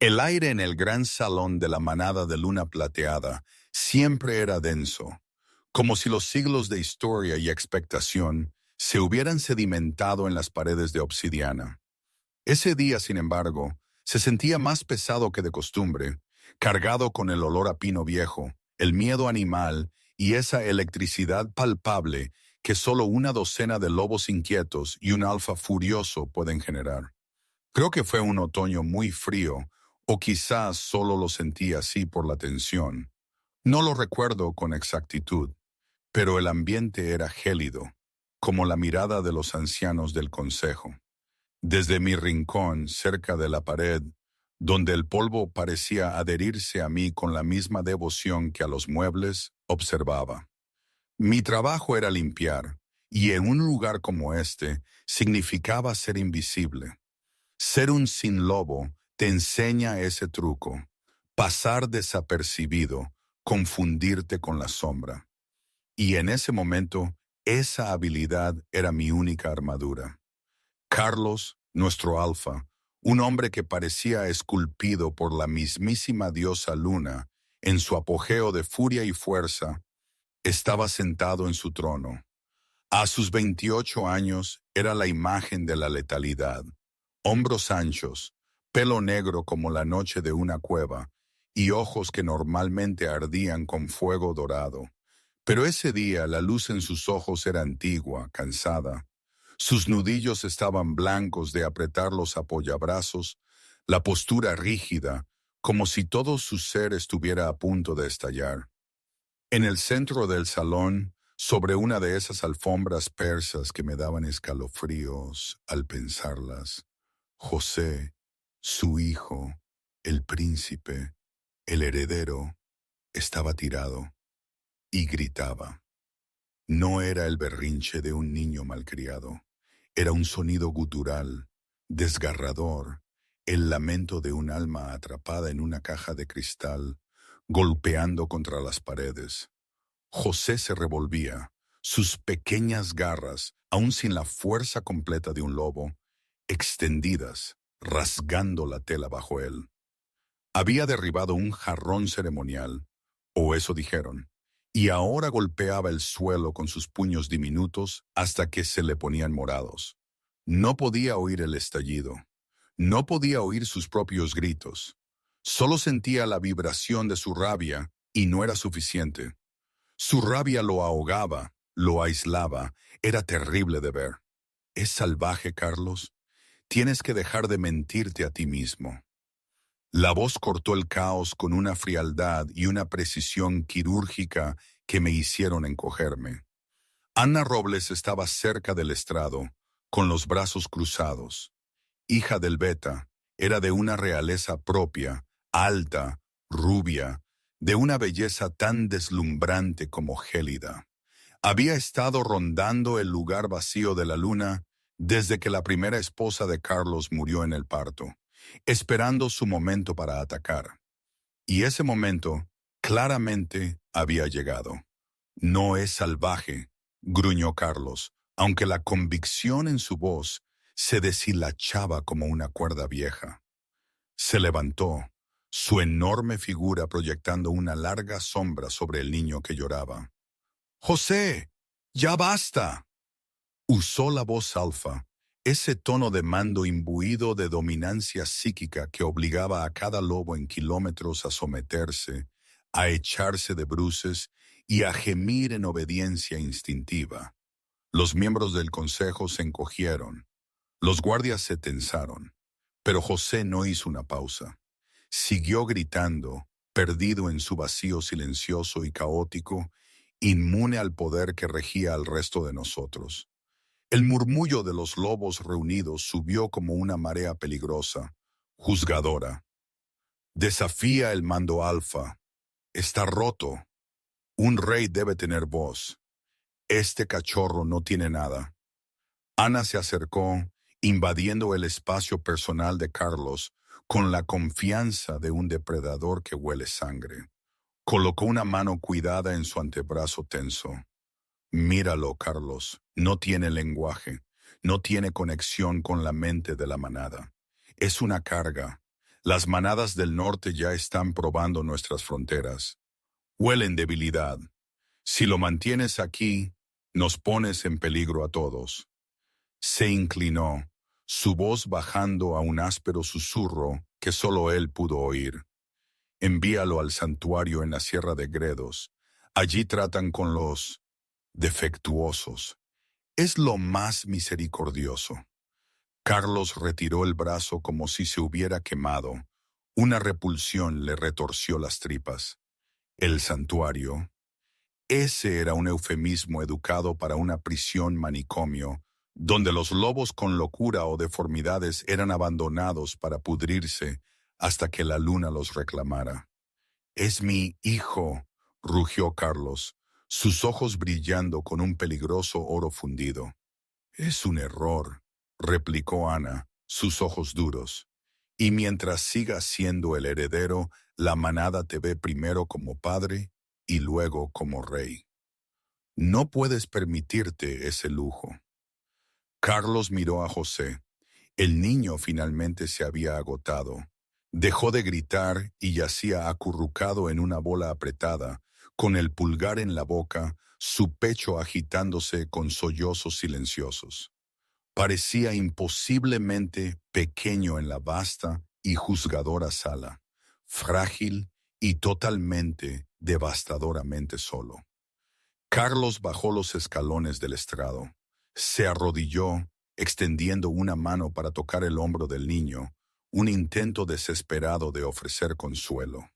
El aire en el gran salón de la manada de Luna Plateada siempre era denso, como si los siglos de historia y expectación se hubieran sedimentado en las paredes de obsidiana. Ese día, sin embargo, se sentía más pesado que de costumbre, cargado con el olor a pino viejo, el miedo animal y esa electricidad palpable que solo una docena de lobos inquietos y un alfa furioso pueden generar. Creo que fue un otoño muy frío, o quizás solo lo sentí así por la tensión. No lo recuerdo con exactitud, pero el ambiente era gélido, como la mirada de los ancianos del consejo. Desde mi rincón, cerca de la pared, donde el polvo parecía adherirse a mí con la misma devoción que a los muebles, observaba. Mi trabajo era limpiar, y en un lugar como este significaba ser invisible. Ser un sin lobo te enseña ese truco, pasar desapercibido, confundirte con la sombra. Y en ese momento, esa habilidad era mi única armadura. Carlos, nuestro alfa, un hombre que parecía esculpido por la mismísima diosa Luna, en su apogeo de furia y fuerza, estaba sentado en su trono. A sus 28 años era la imagen de la letalidad. Hombros anchos, pelo negro como la noche de una cueva, y ojos que normalmente ardían con fuego dorado. Pero ese día la luz en sus ojos era antigua, cansada. Sus nudillos estaban blancos de apretar los apoyabrazos, la postura rígida, como si todo su ser estuviera a punto de estallar. En el centro del salón, sobre una de esas alfombras persas que me daban escalofríos al pensarlas, José, su hijo, el príncipe, el heredero, estaba tirado y gritaba. No era el berrinche de un niño malcriado, era un sonido gutural, desgarrador, el lamento de un alma atrapada en una caja de cristal, golpeando contra las paredes. José se revolvía, sus pequeñas garras, aún sin la fuerza completa de un lobo, extendidas, rasgando la tela bajo él. Había derribado un jarrón ceremonial, o eso dijeron, y ahora golpeaba el suelo con sus puños diminutos hasta que se le ponían morados. No podía oír el estallido, no podía oír sus propios gritos. Solo sentía la vibración de su rabia y no era suficiente. Su rabia lo ahogaba, lo aislaba, era terrible de ver. ¿Es salvaje, Carlos? Tienes que dejar de mentirte a ti mismo. La voz cortó el caos con una frialdad y una precisión quirúrgica que me hicieron encogerme. Ana Robles estaba cerca del estrado, con los brazos cruzados. Hija del Beta, era de una realeza propia, alta, rubia, de una belleza tan deslumbrante como gélida. Había estado rondando el lugar vacío de la Luna desde que la primera esposa de Carlos murió en el parto, esperando su momento para atacar. Y ese momento claramente había llegado. No es salvaje, gruñó Carlos, aunque la convicción en su voz se deshilachaba como una cuerda vieja. Se levantó, su enorme figura proyectando una larga sombra sobre el niño que lloraba. «¡José! ¡Ya basta!». Usó la voz alfa, ese tono de mando imbuido de dominancia psíquica que obligaba a cada lobo en kilómetros a someterse, a echarse de bruces y a gemir en obediencia instintiva. Los miembros del consejo se encogieron, los guardias se tensaron, pero José no hizo una pausa. Siguió gritando, perdido en su vacío silencioso y caótico, inmune al poder que regía al resto de nosotros. El murmullo de los lobos reunidos subió como una marea peligrosa, juzgadora. Desafía el mando alfa. Está roto. Un rey debe tener voz. Este cachorro no tiene nada. Ana se acercó, invadiendo el espacio personal de Carlos con la confianza de un depredador que huele sangre. Colocó una mano cuidada en su antebrazo tenso. Míralo, Carlos. No tiene lenguaje. No tiene conexión con la mente de la manada. Es una carga. Las manadas del norte ya están probando nuestras fronteras. Huelen debilidad. Si lo mantienes aquí, nos pones en peligro a todos. Se inclinó, su voz bajando a un áspero susurro que solo él pudo oír. Envíalo al santuario en la Sierra de Gredos. Allí tratan con los defectuosos. Es lo más misericordioso. Carlos retiró el brazo como si se hubiera quemado. Una repulsión le retorció las tripas. El santuario. Ese era un eufemismo educado para una prisión manicomio, donde los lobos con locura o deformidades eran abandonados para pudrirse hasta que la luna los reclamara. «Es mi hijo», rugió Carlos, sus ojos brillando con un peligroso oro fundido. «Es un error», replicó Ana, sus ojos duros. «Y mientras sigas siendo el heredero, la manada te ve primero como padre y luego como rey. No puedes permitirte ese lujo». Carlos miró a José. El niño finalmente se había agotado. Dejó de gritar y yacía acurrucado en una bola apretada, con el pulgar en la boca, su pecho agitándose con sollozos silenciosos. Parecía imposiblemente pequeño en la vasta y juzgadora sala, frágil y totalmente, devastadoramente solo. Carlos bajó los escalones del estrado. Se arrodilló, extendiendo una mano para tocar el hombro del niño, un intento desesperado de ofrecer consuelo.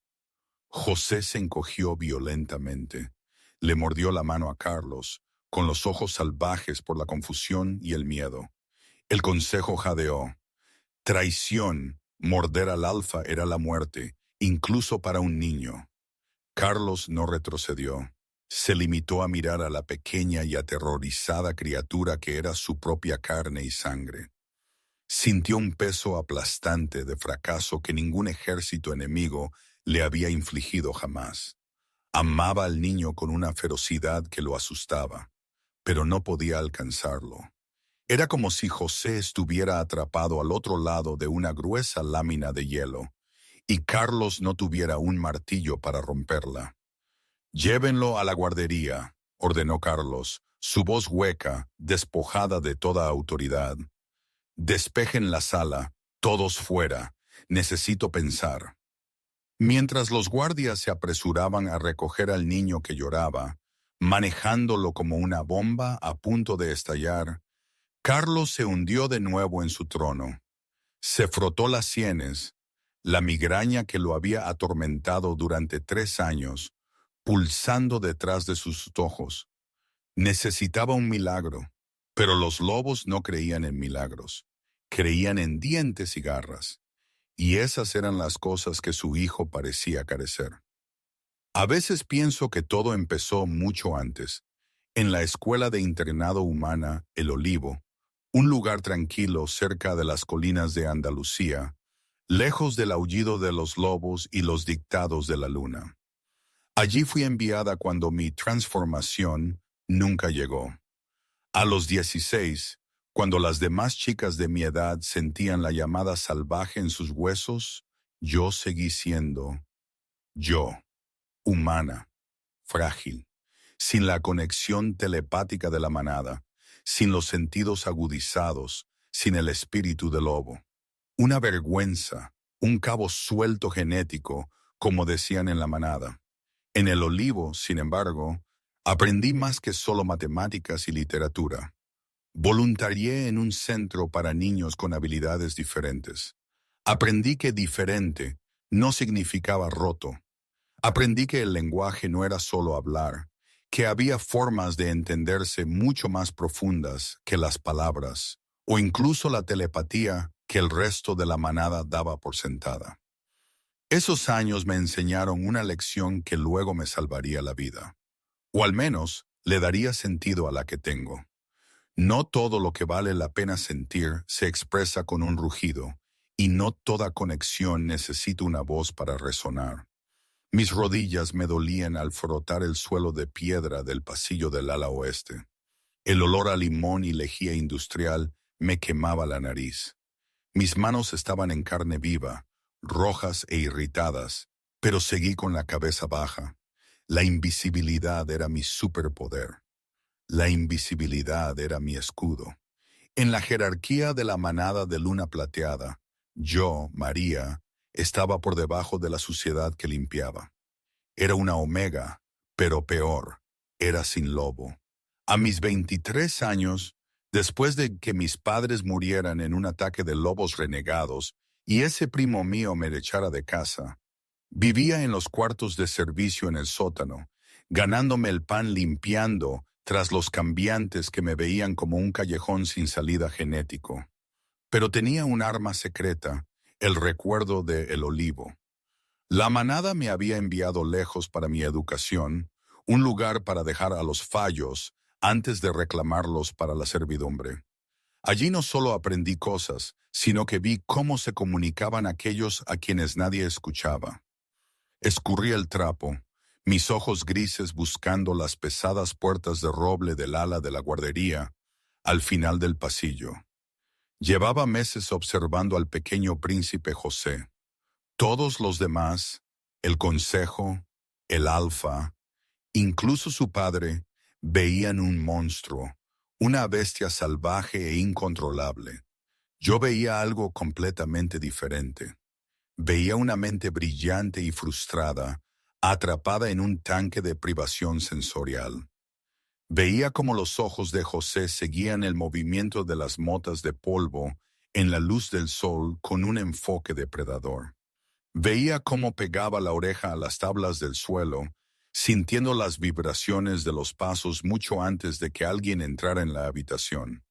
José se encogió violentamente. Le mordió la mano a Carlos, con los ojos salvajes por la confusión y el miedo. El consejo jadeó. Traición, morder al alfa era la muerte, incluso para un niño. Carlos no retrocedió. Se limitó a mirar a la pequeña y aterrorizada criatura que era su propia carne y sangre. Sintió un peso aplastante de fracaso que ningún ejército enemigo le había infligido jamás. Amaba al niño con una ferocidad que lo asustaba, pero no podía alcanzarlo. Era como si José estuviera atrapado al otro lado de una gruesa lámina de hielo, y Carlos no tuviera un martillo para romperla. «Llévenlo a la guardería», ordenó Carlos, su voz hueca, despojada de toda autoridad. «Despejen la sala, todos fuera. Necesito pensar». Mientras los guardias se apresuraban a recoger al niño que lloraba, manejándolo como una bomba a punto de estallar, Carlos se hundió de nuevo en su trono. Se frotó las sienes, la migraña que lo había atormentado durante 3 años, pulsando detrás de sus ojos. Necesitaba un milagro, pero los lobos no creían en milagros, creían en dientes y garras, y esas eran las cosas que su hijo parecía carecer. A veces pienso que todo empezó mucho antes, en la escuela de internado humana El Olivo, un lugar tranquilo cerca de las colinas de Andalucía, lejos del aullido de los lobos y los dictados de la luna. Allí fui enviada cuando mi transformación nunca llegó. A los 16, cuando las demás chicas de mi edad sentían la llamada salvaje en sus huesos, yo seguí siendo yo, humana, frágil, sin la conexión telepática de la manada, sin los sentidos agudizados, sin el espíritu del lobo. Una vergüenza, un cabo suelto genético, como decían en la manada. En El Olivo, sin embargo, aprendí más que solo matemáticas y literatura. Voluntarié en un centro para niños con habilidades diferentes. Aprendí que diferente no significaba roto. Aprendí que el lenguaje no era solo hablar, que había formas de entenderse mucho más profundas que las palabras, o incluso la telepatía que el resto de la manada daba por sentada. Esos años me enseñaron una lección que luego me salvaría la vida, o al menos le daría sentido a la que tengo. No todo lo que vale la pena sentir se expresa con un rugido, y no toda conexión necesita una voz para resonar. Mis rodillas me dolían al frotar el suelo de piedra del pasillo del ala oeste. El olor a limón y lejía industrial me quemaba la nariz. Mis manos estaban en carne viva, rojas e irritadas, pero seguí con la cabeza baja. La invisibilidad era mi superpoder. La invisibilidad era mi escudo. En la jerarquía de la manada de Luna Plateada, yo, María, estaba por debajo de la suciedad que limpiaba. Era una omega, pero peor, era sin lobo. A mis 23 años, después de que mis padres murieran en un ataque de lobos renegados y ese primo mío me echara de casa, vivía en los cuartos de servicio en el sótano, ganándome el pan limpiando tras los cambiantes que me veían como un callejón sin salida genético. Pero tenía un arma secreta, el recuerdo de El Olivo. La manada me había enviado lejos para mi educación, un lugar para dejar a los fallos antes de reclamarlos para la servidumbre. Allí no solo aprendí cosas, sino que vi cómo se comunicaban aquellos a quienes nadie escuchaba. Escurrí el trapo, mis ojos grises buscando las pesadas puertas de roble del ala de la guardería, al final del pasillo. Llevaba meses observando al pequeño príncipe José. Todos los demás, el consejo, el alfa, incluso su padre, veían un monstruo, una bestia salvaje e incontrolable. Yo veía algo completamente diferente. Veía una mente brillante y frustrada, atrapada en un tanque de privación sensorial. Veía cómo los ojos de José seguían el movimiento de las motas de polvo en la luz del sol con un enfoque depredador. Veía cómo pegaba la oreja a las tablas del suelo, sintiendo las vibraciones de los pasos mucho antes de que alguien entrara en la habitación.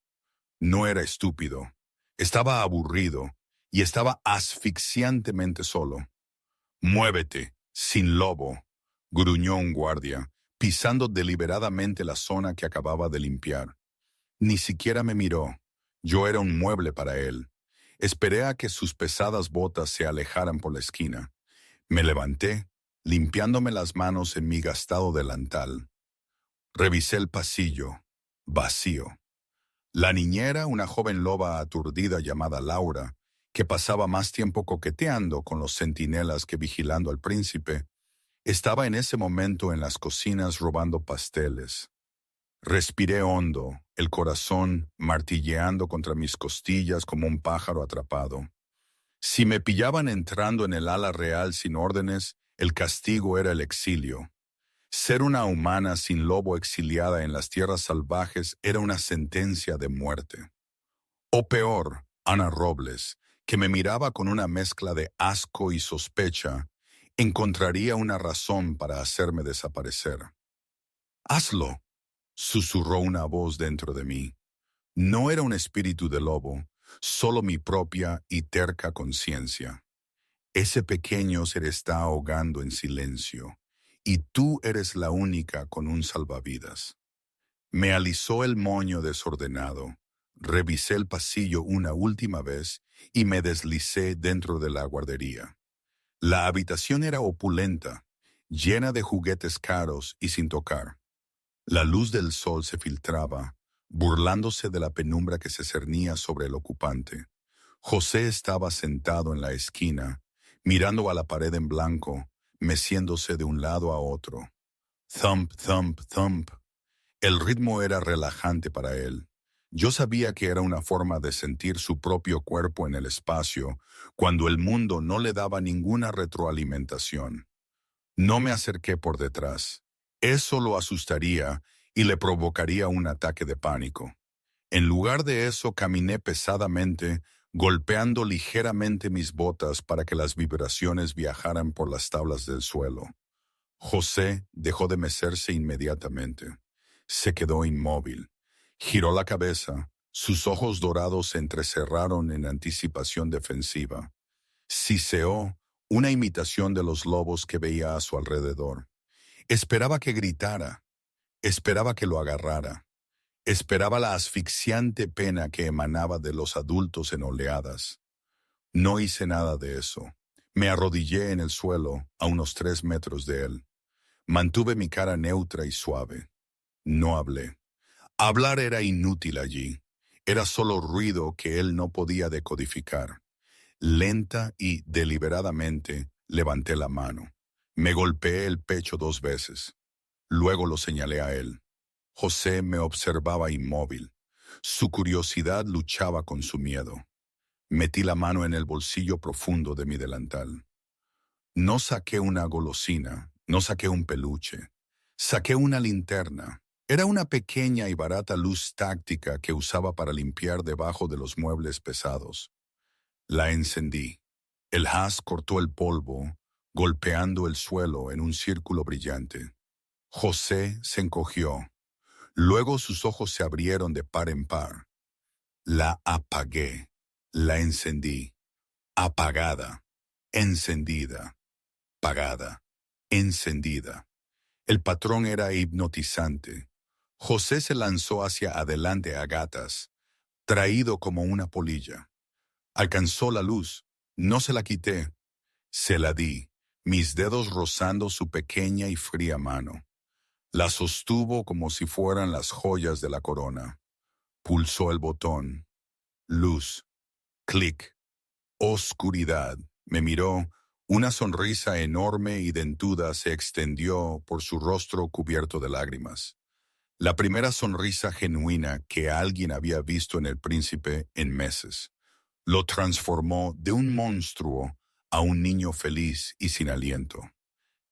No era estúpido, estaba aburrido y estaba asfixiantemente solo. «Muévete, sin lobo», gruñó un guardia, pisando deliberadamente la zona que acababa de limpiar. Ni siquiera me miró. Yo era un mueble para él. Esperé a que sus pesadas botas se alejaran por la esquina. Me levanté, limpiándome las manos en mi gastado delantal. Revisé el pasillo, vacío. La niñera, una joven loba aturdida llamada Laura, que pasaba más tiempo coqueteando con los centinelas que vigilando al príncipe, estaba en ese momento en las cocinas robando pasteles. Respiré hondo, el corazón martilleando contra mis costillas como un pájaro atrapado. Si me pillaban entrando en el ala real sin órdenes, el castigo era el exilio. Ser una humana sin lobo exiliada en las tierras salvajes era una sentencia de muerte. O peor, Ana Robles, que me miraba con una mezcla de asco y sospecha, encontraría una razón para hacerme desaparecer. «Hazlo», susurró una voz dentro de mí. No era un espíritu de lobo, solo mi propia y terca conciencia. Ese pequeño se está ahogando en silencio, y tú eres la única con un salvavidas. Me alisó el moño desordenado, revisé el pasillo una última vez y me deslicé dentro de la guardería. La habitación era opulenta, llena de juguetes caros y sin tocar. La luz del sol se filtraba, burlándose de la penumbra que se cernía sobre el ocupante. José estaba sentado en la esquina, mirando a la pared en blanco, meciéndose de un lado a otro. Thump, thump, thump. El ritmo era relajante para él. Yo sabía que era una forma de sentir su propio cuerpo en el espacio cuando el mundo no le daba ninguna retroalimentación. No me acerqué por detrás. Eso lo asustaría y le provocaría un ataque de pánico. En lugar de eso, caminé pesadamente, golpeando ligeramente mis botas para que las vibraciones viajaran por las tablas del suelo. José dejó de mecerse inmediatamente. Se quedó inmóvil. Giró la cabeza. Sus ojos dorados se entrecerraron en anticipación defensiva. Siseó, una imitación de los lobos que veía a su alrededor. Esperaba que gritara. Esperaba que lo agarrara. Esperaba la asfixiante pena que emanaba de los adultos en oleadas. No hice nada de eso. Me arrodillé en el suelo, a unos 3 metros de él. Mantuve mi cara neutra y suave. No hablé. Hablar era inútil allí. Era solo ruido que él no podía decodificar. Lenta y deliberadamente levanté la mano. Me golpeé el pecho 2 veces. Luego lo señalé a él. José me observaba inmóvil. Su curiosidad luchaba con su miedo. Metí la mano en el bolsillo profundo de mi delantal. No saqué una golosina, no saqué un peluche. Saqué una linterna. Era una pequeña y barata luz táctica que usaba para limpiar debajo de los muebles pesados. La encendí. El haz cortó el polvo, golpeando el suelo en un círculo brillante. José se encogió. Luego sus ojos se abrieron de par en par. La apagué. La encendí. Apagada. Encendida. Apagada. Encendida. El patrón era hipnotizante. José se lanzó hacia adelante a gatas, traído como una polilla. Alcanzó la luz. No se la quité. Se la di, mis dedos rozando su pequeña y fría mano. La sostuvo como si fueran las joyas de la corona. Pulsó el botón. Luz. Clic. Oscuridad. Me miró. Una sonrisa enorme y dentuda se extendió por su rostro cubierto de lágrimas. La primera sonrisa genuina que alguien había visto en el príncipe en meses. Lo transformó de un monstruo a un niño feliz y sin aliento.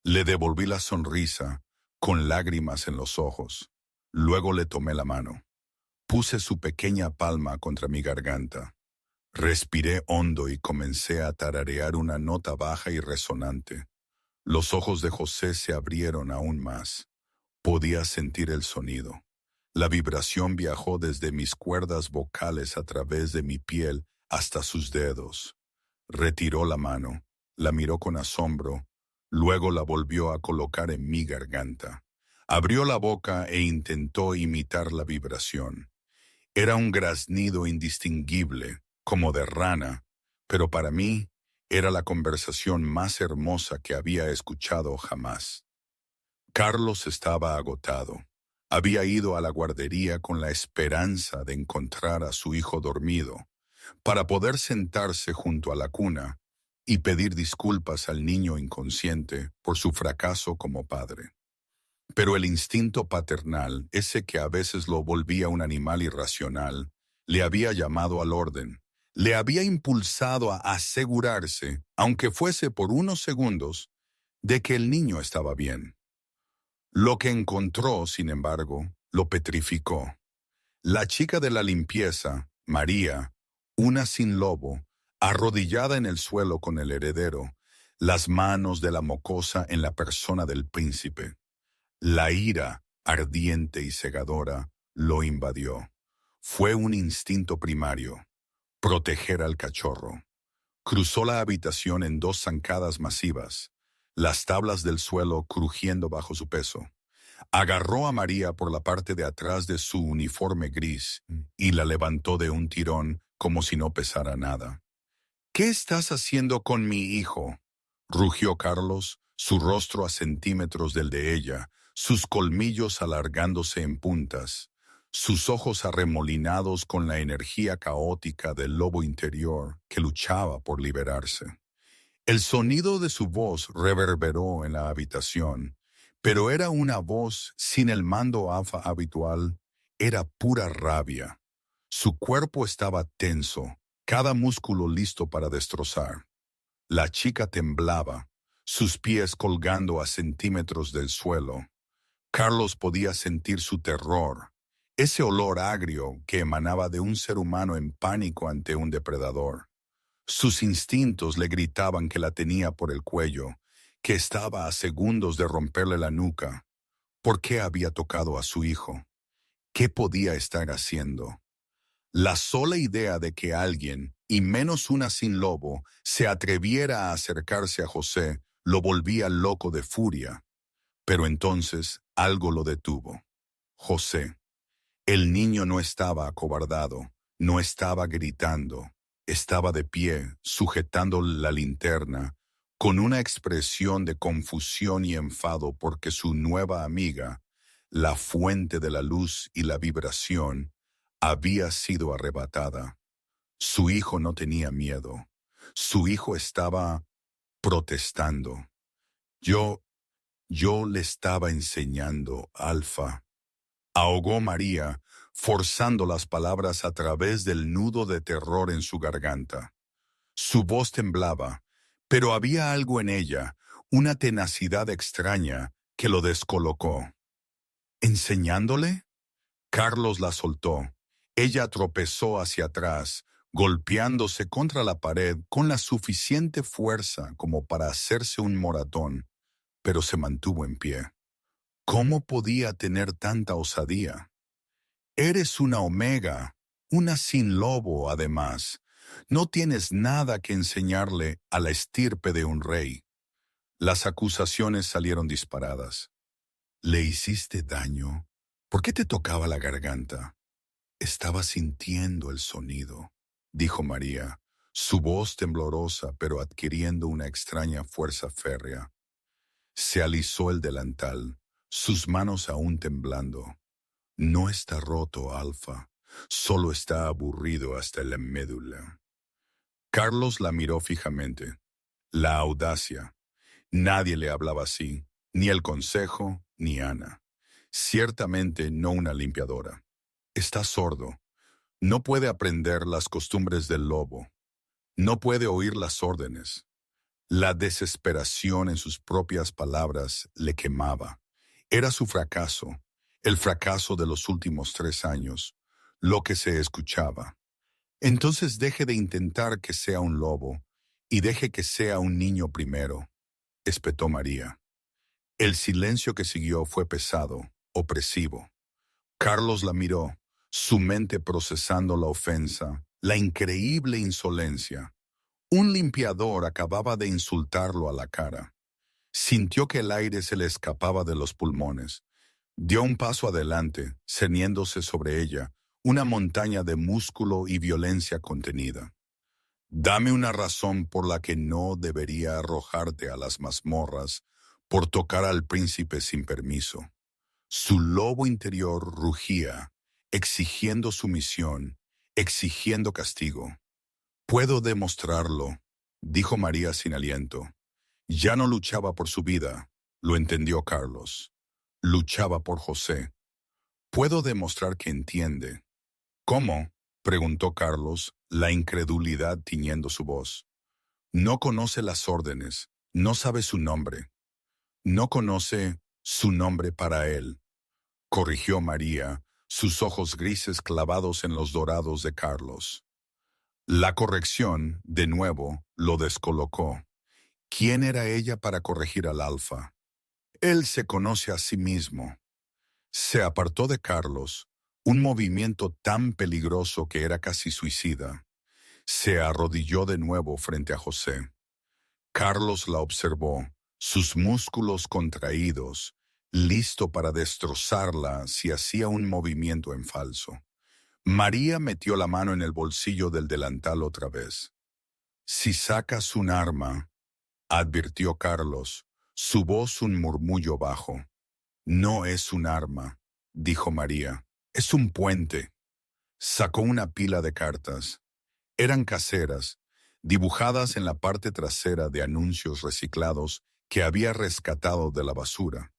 Le devolví la sonrisa con lágrimas en los ojos. Luego le tomé la mano. Puse su pequeña palma contra mi garganta. Respiré hondo y comencé a tararear una nota baja y resonante. Los ojos de José se abrieron aún más. Podía sentir el sonido. La vibración viajó desde mis cuerdas vocales a través de mi piel hasta sus dedos. Retiró la mano, la miró con asombro, luego la volvió a colocar en mi garganta. Abrió la boca e intentó imitar la vibración. Era un graznido indistinguible, como de rana, pero para mí era la conversación más hermosa que había escuchado jamás. Carlos estaba agotado. Había ido a la guardería con la esperanza de encontrar a su hijo dormido, para poder sentarse junto a la cuna y pedir disculpas al niño inconsciente por su fracaso como padre. Pero el instinto paternal, ese que a veces lo volvía un animal irracional, le había llamado al orden, le había impulsado a asegurarse, aunque fuese por unos segundos, de que el niño estaba bien. Lo que encontró, sin embargo, lo petrificó. La chica de la limpieza, María, una sin lobo, arrodillada en el suelo con el heredero, las manos de la mocosa en la persona del príncipe. La ira, ardiente y cegadora, lo invadió. Fue un instinto primario, proteger al cachorro. Cruzó la habitación en 2 zancadas masivas, las tablas del suelo crujiendo bajo su peso. Agarró a María por la parte de atrás de su uniforme gris y la levantó de un tirón como si no pesara nada. «¿Qué estás haciendo con mi hijo?», rugió Carlos, su rostro a centímetros del de ella, sus colmillos alargándose en puntas, sus ojos arremolinados con la energía caótica del lobo interior que luchaba por liberarse. El sonido de su voz reverberó en la habitación, pero era una voz sin el mando alfa habitual, era pura rabia. Su cuerpo estaba tenso, cada músculo listo para destrozar. La chica temblaba, sus pies colgando a centímetros del suelo. Carlos podía sentir su terror, ese olor agrio que emanaba de un ser humano en pánico ante un depredador. Sus instintos le gritaban que la tenía por el cuello, que estaba a segundos de romperle la nuca. ¿Por qué había tocado a su hijo? ¿Qué podía estar haciendo? La sola idea de que alguien, y menos una sin lobo, se atreviera a acercarse a José, lo volvía loco de furia. Pero entonces algo lo detuvo. José. El niño no estaba acobardado, no estaba gritando. Estaba de pie, sujetando la linterna, con una expresión de confusión y enfado porque su nueva amiga, la fuente de la luz y la vibración, había sido arrebatada. Su hijo no tenía miedo. Su hijo estaba protestando. Yo, yo le estaba enseñando, Alfa. Ahogó María, forzando las palabras a través del nudo de terror en su garganta. Su voz temblaba, pero había algo en ella, una tenacidad extraña, que lo descolocó. ¿Enseñándole? Carlos la soltó. Ella tropezó hacia atrás, golpeándose contra la pared con la suficiente fuerza como para hacerse un moratón, pero se mantuvo en pie. ¿Cómo podía tener tanta osadía? Eres una omega, una sin lobo, además. No tienes nada que enseñarle a la estirpe de un rey. Las acusaciones salieron disparadas. ¿Le hiciste daño? ¿Por qué te tocaba la garganta? Estaba sintiendo el sonido, dijo María, su voz temblorosa pero adquiriendo una extraña fuerza férrea. Se alisó el delantal, sus manos aún temblando. No está roto, Alfa, solo está aburrido hasta la médula. Carlos la miró fijamente. La audacia. Nadie le hablaba así, ni el consejo, ni Ana. Ciertamente no una limpiadora. Está sordo. No puede aprender las costumbres del lobo. No puede oír las órdenes. La desesperación en sus propias palabras le quemaba. Era su fracaso, el fracaso de los últimos 3 años, lo que se escuchaba. Entonces deje de intentar que sea un lobo y deje que sea un niño primero, espetó María. El silencio que siguió fue pesado, opresivo. Carlos la miró, su mente procesando la ofensa, la increíble insolencia. Un limpiador acababa de insultarlo a la cara. Sintió que el aire se le escapaba de los pulmones. Dio un paso adelante, cerniéndose sobre ella, una montaña de músculo y violencia contenida. Dame una razón por la que no debería arrojarte a las mazmorras por tocar al príncipe sin permiso. Su lobo interior rugía, exigiendo sumisión, exigiendo castigo. Puedo demostrarlo, dijo María sin aliento. Ya no luchaba por su vida, lo entendió Carlos. Luchaba por José. Puedo demostrar que entiende. ¿Cómo? Preguntó Carlos, la incredulidad tiñendo su voz. No conoce las órdenes, no sabe su nombre. No conoce su nombre para él, corrigió María, sus ojos grises clavados en los dorados de Carlos. La corrección, de nuevo, lo descolocó. ¿Quién era ella para corregir al Alfa? Él se conoce a sí mismo. Se apartó de Carlos, un movimiento tan peligroso que era casi suicida. Se arrodilló de nuevo frente a José. Carlos la observó, sus músculos contraídos, listo para destrozarla si hacía un movimiento en falso. María metió la mano en el bolsillo del delantal otra vez. Si sacas un arma, advirtió Carlos, su voz un murmullo bajo. No es un arma, dijo María, es un puente. Sacó una pila de cartas. Eran caseras, dibujadas en la parte trasera de anuncios reciclados que había rescatado de la basura.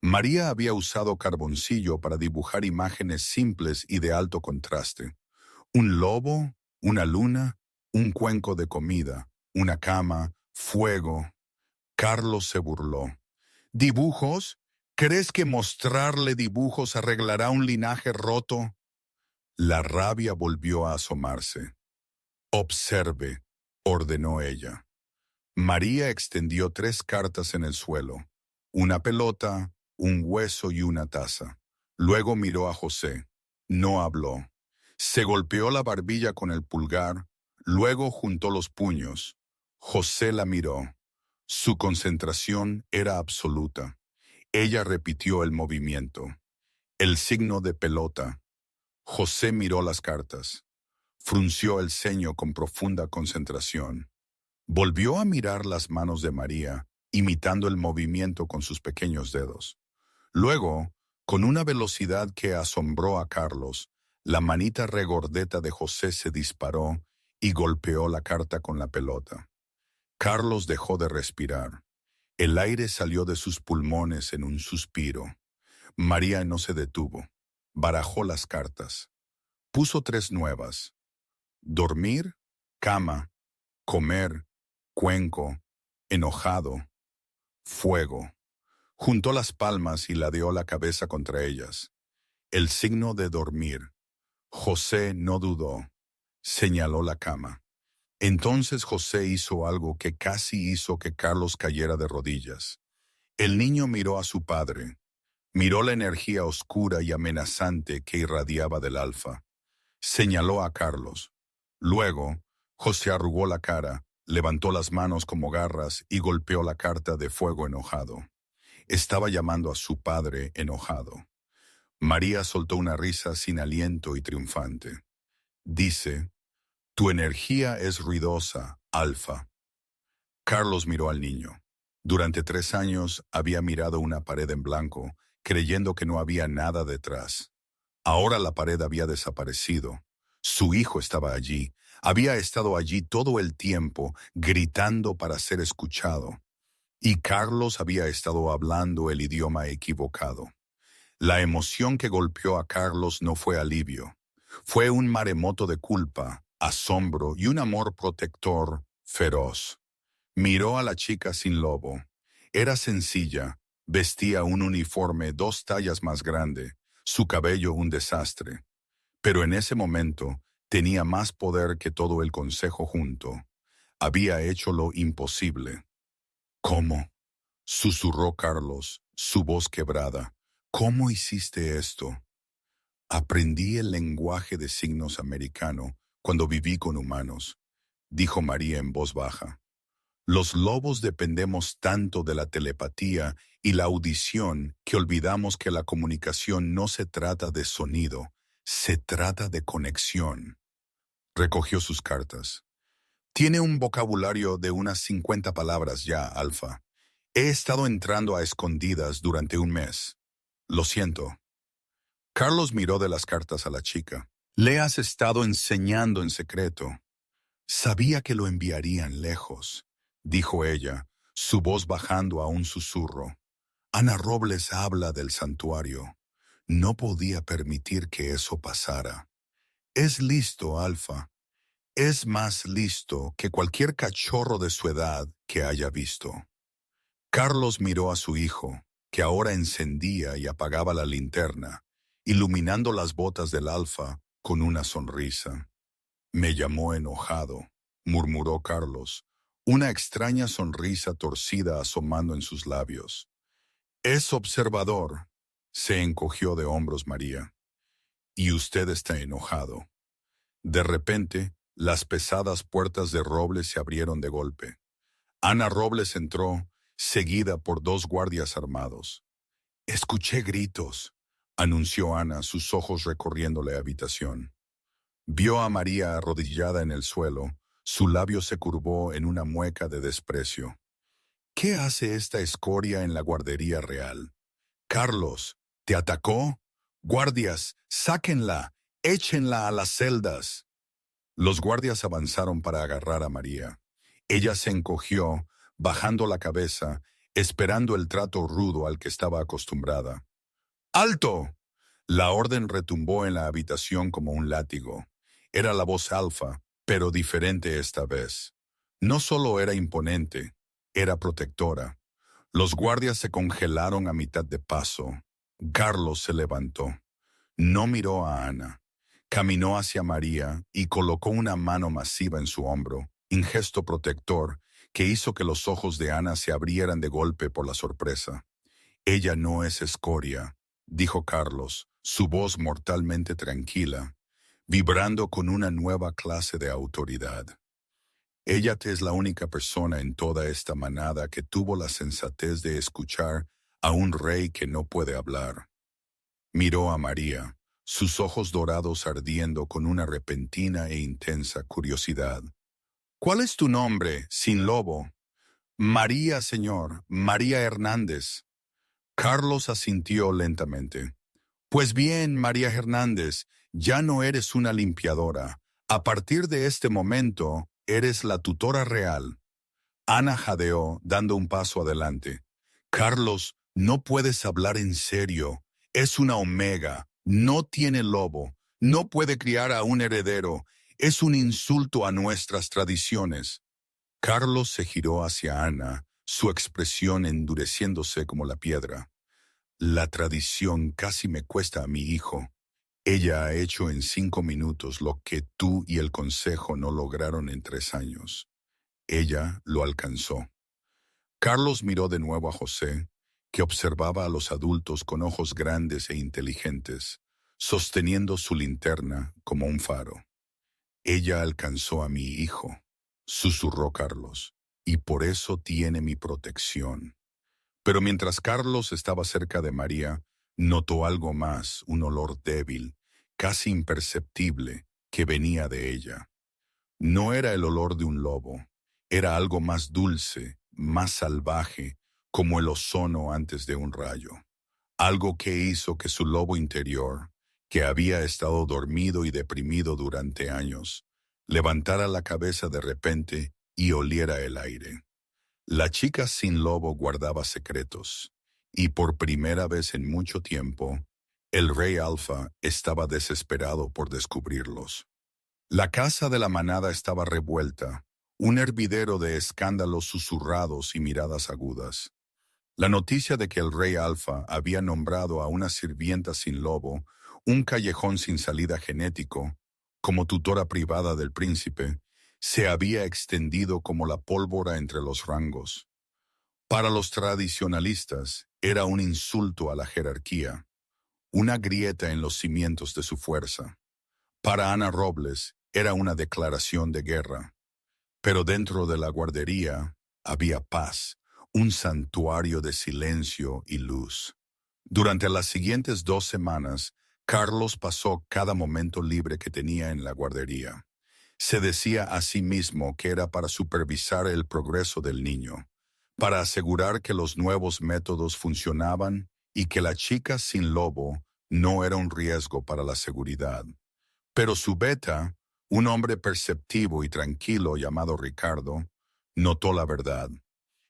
María había usado carboncillo para dibujar imágenes simples y de alto contraste. Un lobo, una luna, un cuenco de comida, una cama, fuego. Carlos se burló. ¿Dibujos? ¿Crees que mostrarle dibujos arreglará un linaje roto? La rabia volvió a asomarse. Observe, ordenó ella. María extendió 3 cartas en el suelo, una pelota, un hueso y una taza. Luego miró a José. No habló. Se golpeó la barbilla con el pulgar, luego juntó los puños. José la miró. Su concentración era absoluta. Ella repitió el movimiento. El signo de pelota. José miró las cartas. Frunció el ceño con profunda concentración. Volvió a mirar las manos de María, imitando el movimiento con sus pequeños dedos. Luego, con una velocidad que asombró a Carlos, la manita regordeta de José se disparó y golpeó la carta con la pelota. Carlos dejó de respirar. El aire salió de sus pulmones en un suspiro. María no se detuvo. Barajó las cartas. Puso 3 nuevas. Dormir, cama, comer, cuenco, enojado, fuego. Juntó las palmas y ladeó la cabeza contra ellas. El signo de dormir. José no dudó. Señaló la cama. Entonces José hizo algo que casi hizo que Carlos cayera de rodillas. El niño miró a su padre. Miró la energía oscura y amenazante que irradiaba del alfa. Señaló a Carlos. Luego, José arrugó la cara, levantó las manos como garras y golpeó la carta de fuego enojado. Estaba llamando a su padre enojado. María soltó una risa sin aliento y triunfante. Dice, tu energía es ruidosa, Alfa. Carlos miró al niño. Durante 3 años había mirado una pared en blanco, creyendo que no había nada detrás. Ahora la pared había desaparecido. Su hijo estaba allí. Había estado allí todo el tiempo, gritando para ser escuchado. Y Carlos había estado hablando el idioma equivocado. La emoción que golpeó a Carlos no fue alivio. Fue un maremoto de culpa, asombro y un amor protector feroz. Miró a la chica sin lobo. Era sencilla, vestía un uniforme 2 tallas más grande, su cabello un desastre. Pero en ese momento tenía más poder que todo el consejo junto. Había hecho lo imposible. ¿Cómo? Susurró Carlos, su voz quebrada. ¿Cómo hiciste esto? Aprendí el lenguaje de signos americano cuando viví con humanos, dijo María en voz baja. Los lobos dependemos tanto de la telepatía y la audición que olvidamos que la comunicación no se trata de sonido, se trata de conexión. Recogió sus cartas. Tiene un vocabulario de unas 50 palabras ya, Alfa. He estado entrando a escondidas durante un mes. Lo siento. Carlos miró de las cartas a la chica. Le has estado enseñando en secreto. Sabía que lo enviarían lejos, dijo ella, su voz bajando a un susurro. Ana Robles habla del santuario. No podía permitir que eso pasara. Es listo, Alfa. Es más listo que cualquier cachorro de su edad que haya visto. Carlos miró a su hijo, que ahora encendía y apagaba la linterna, iluminando las botas del Alfa con una sonrisa. Me llamó enojado, murmuró Carlos, una extraña sonrisa torcida asomando en sus labios. Es observador, se encogió de hombros María. Y usted está enojado. De repente, las pesadas puertas de Robles se abrieron de golpe. Ana Robles entró, seguida por 2 guardias armados. Escuché gritos, anunció Ana, sus ojos recorriendo la habitación. Vio a María arrodillada en el suelo, su labio se curvó en una mueca de desprecio. ¿Qué hace esta escoria en la guardería real? Carlos, ¿te atacó? Guardias, sáquenla, échenla a las celdas. Los guardias avanzaron para agarrar a María. Ella se encogió, bajando la cabeza, esperando el trato rudo al que estaba acostumbrada. ¡Alto! La orden retumbó en la habitación como un látigo. Era la voz Alfa, pero diferente esta vez. No solo era imponente, era protectora. Los guardias se congelaron a mitad de paso. Carlos se levantó. No miró a Ana. Caminó hacia María y colocó una mano masiva en su hombro, un gesto protector que hizo que los ojos de Ana se abrieran de golpe por la sorpresa. Ella no es escoria, dijo Carlos, su voz mortalmente tranquila, vibrando con una nueva clase de autoridad. Ella te es la única persona en toda esta manada que tuvo la sensatez de escuchar a un rey que no puede hablar. Miró a María, sus ojos dorados ardiendo con una repentina e intensa curiosidad. ¿Cuál es tu nombre, sin lobo? María, señor, María Hernández. Carlos asintió lentamente. Pues bien, María Hernández, ya no eres una limpiadora, A partir de este momento, eres la tutora real. Ana jadeó, dando un paso adelante. Carlos, no puedes hablar en serio. Es una omega. No tiene lobo. No puede criar a un heredero. Es un insulto a nuestras tradiciones. Carlos se giró hacia Ana, su expresión endureciéndose como la piedra. La tradición casi me cuesta a mi hijo. Ella ha hecho en 5 minutos lo que tú y el consejo no lograron en 3 años. Ella lo alcanzó. Carlos miró de nuevo a José, que observaba a los adultos con ojos grandes e inteligentes, sosteniendo su linterna como un faro. Ella alcanzó a mi hijo, susurró Carlos, y por eso tiene mi protección. Pero mientras Carlos estaba cerca de María, notó algo más, un olor débil, casi imperceptible, que venía de ella. No era el olor de un lobo, era algo más dulce, más salvaje, como el ozono antes de un rayo. Algo que hizo que su lobo interior, que había estado dormido y deprimido durante años, levantara la cabeza de repente y oliera el aire. La chica sin lobo guardaba secretos, y por primera vez en mucho tiempo, el rey Alfa estaba desesperado por descubrirlos. La casa de la manada estaba revuelta, un hervidero de escándalos susurrados y miradas agudas. La noticia de que el rey Alfa había nombrado a una sirvienta sin lobo, un callejón sin salida genético, como tutora privada del príncipe, se había extendido como la pólvora entre los rangos. Para los tradicionalistas, era un insulto a la jerarquía, una grieta en los cimientos de su fuerza. Para Ana Robles, era una declaración de guerra. Pero dentro de la guardería había paz, un santuario de silencio y luz. Durante las siguientes 2 semanas, Carlos pasó cada momento libre que tenía en la guardería. Se decía a sí mismo que era para supervisar el progreso del niño, para asegurar que los nuevos métodos funcionaban y que la chica sin lobo no era un riesgo para la seguridad. Pero su beta, un hombre perceptivo y tranquilo llamado Ricardo, notó la verdad.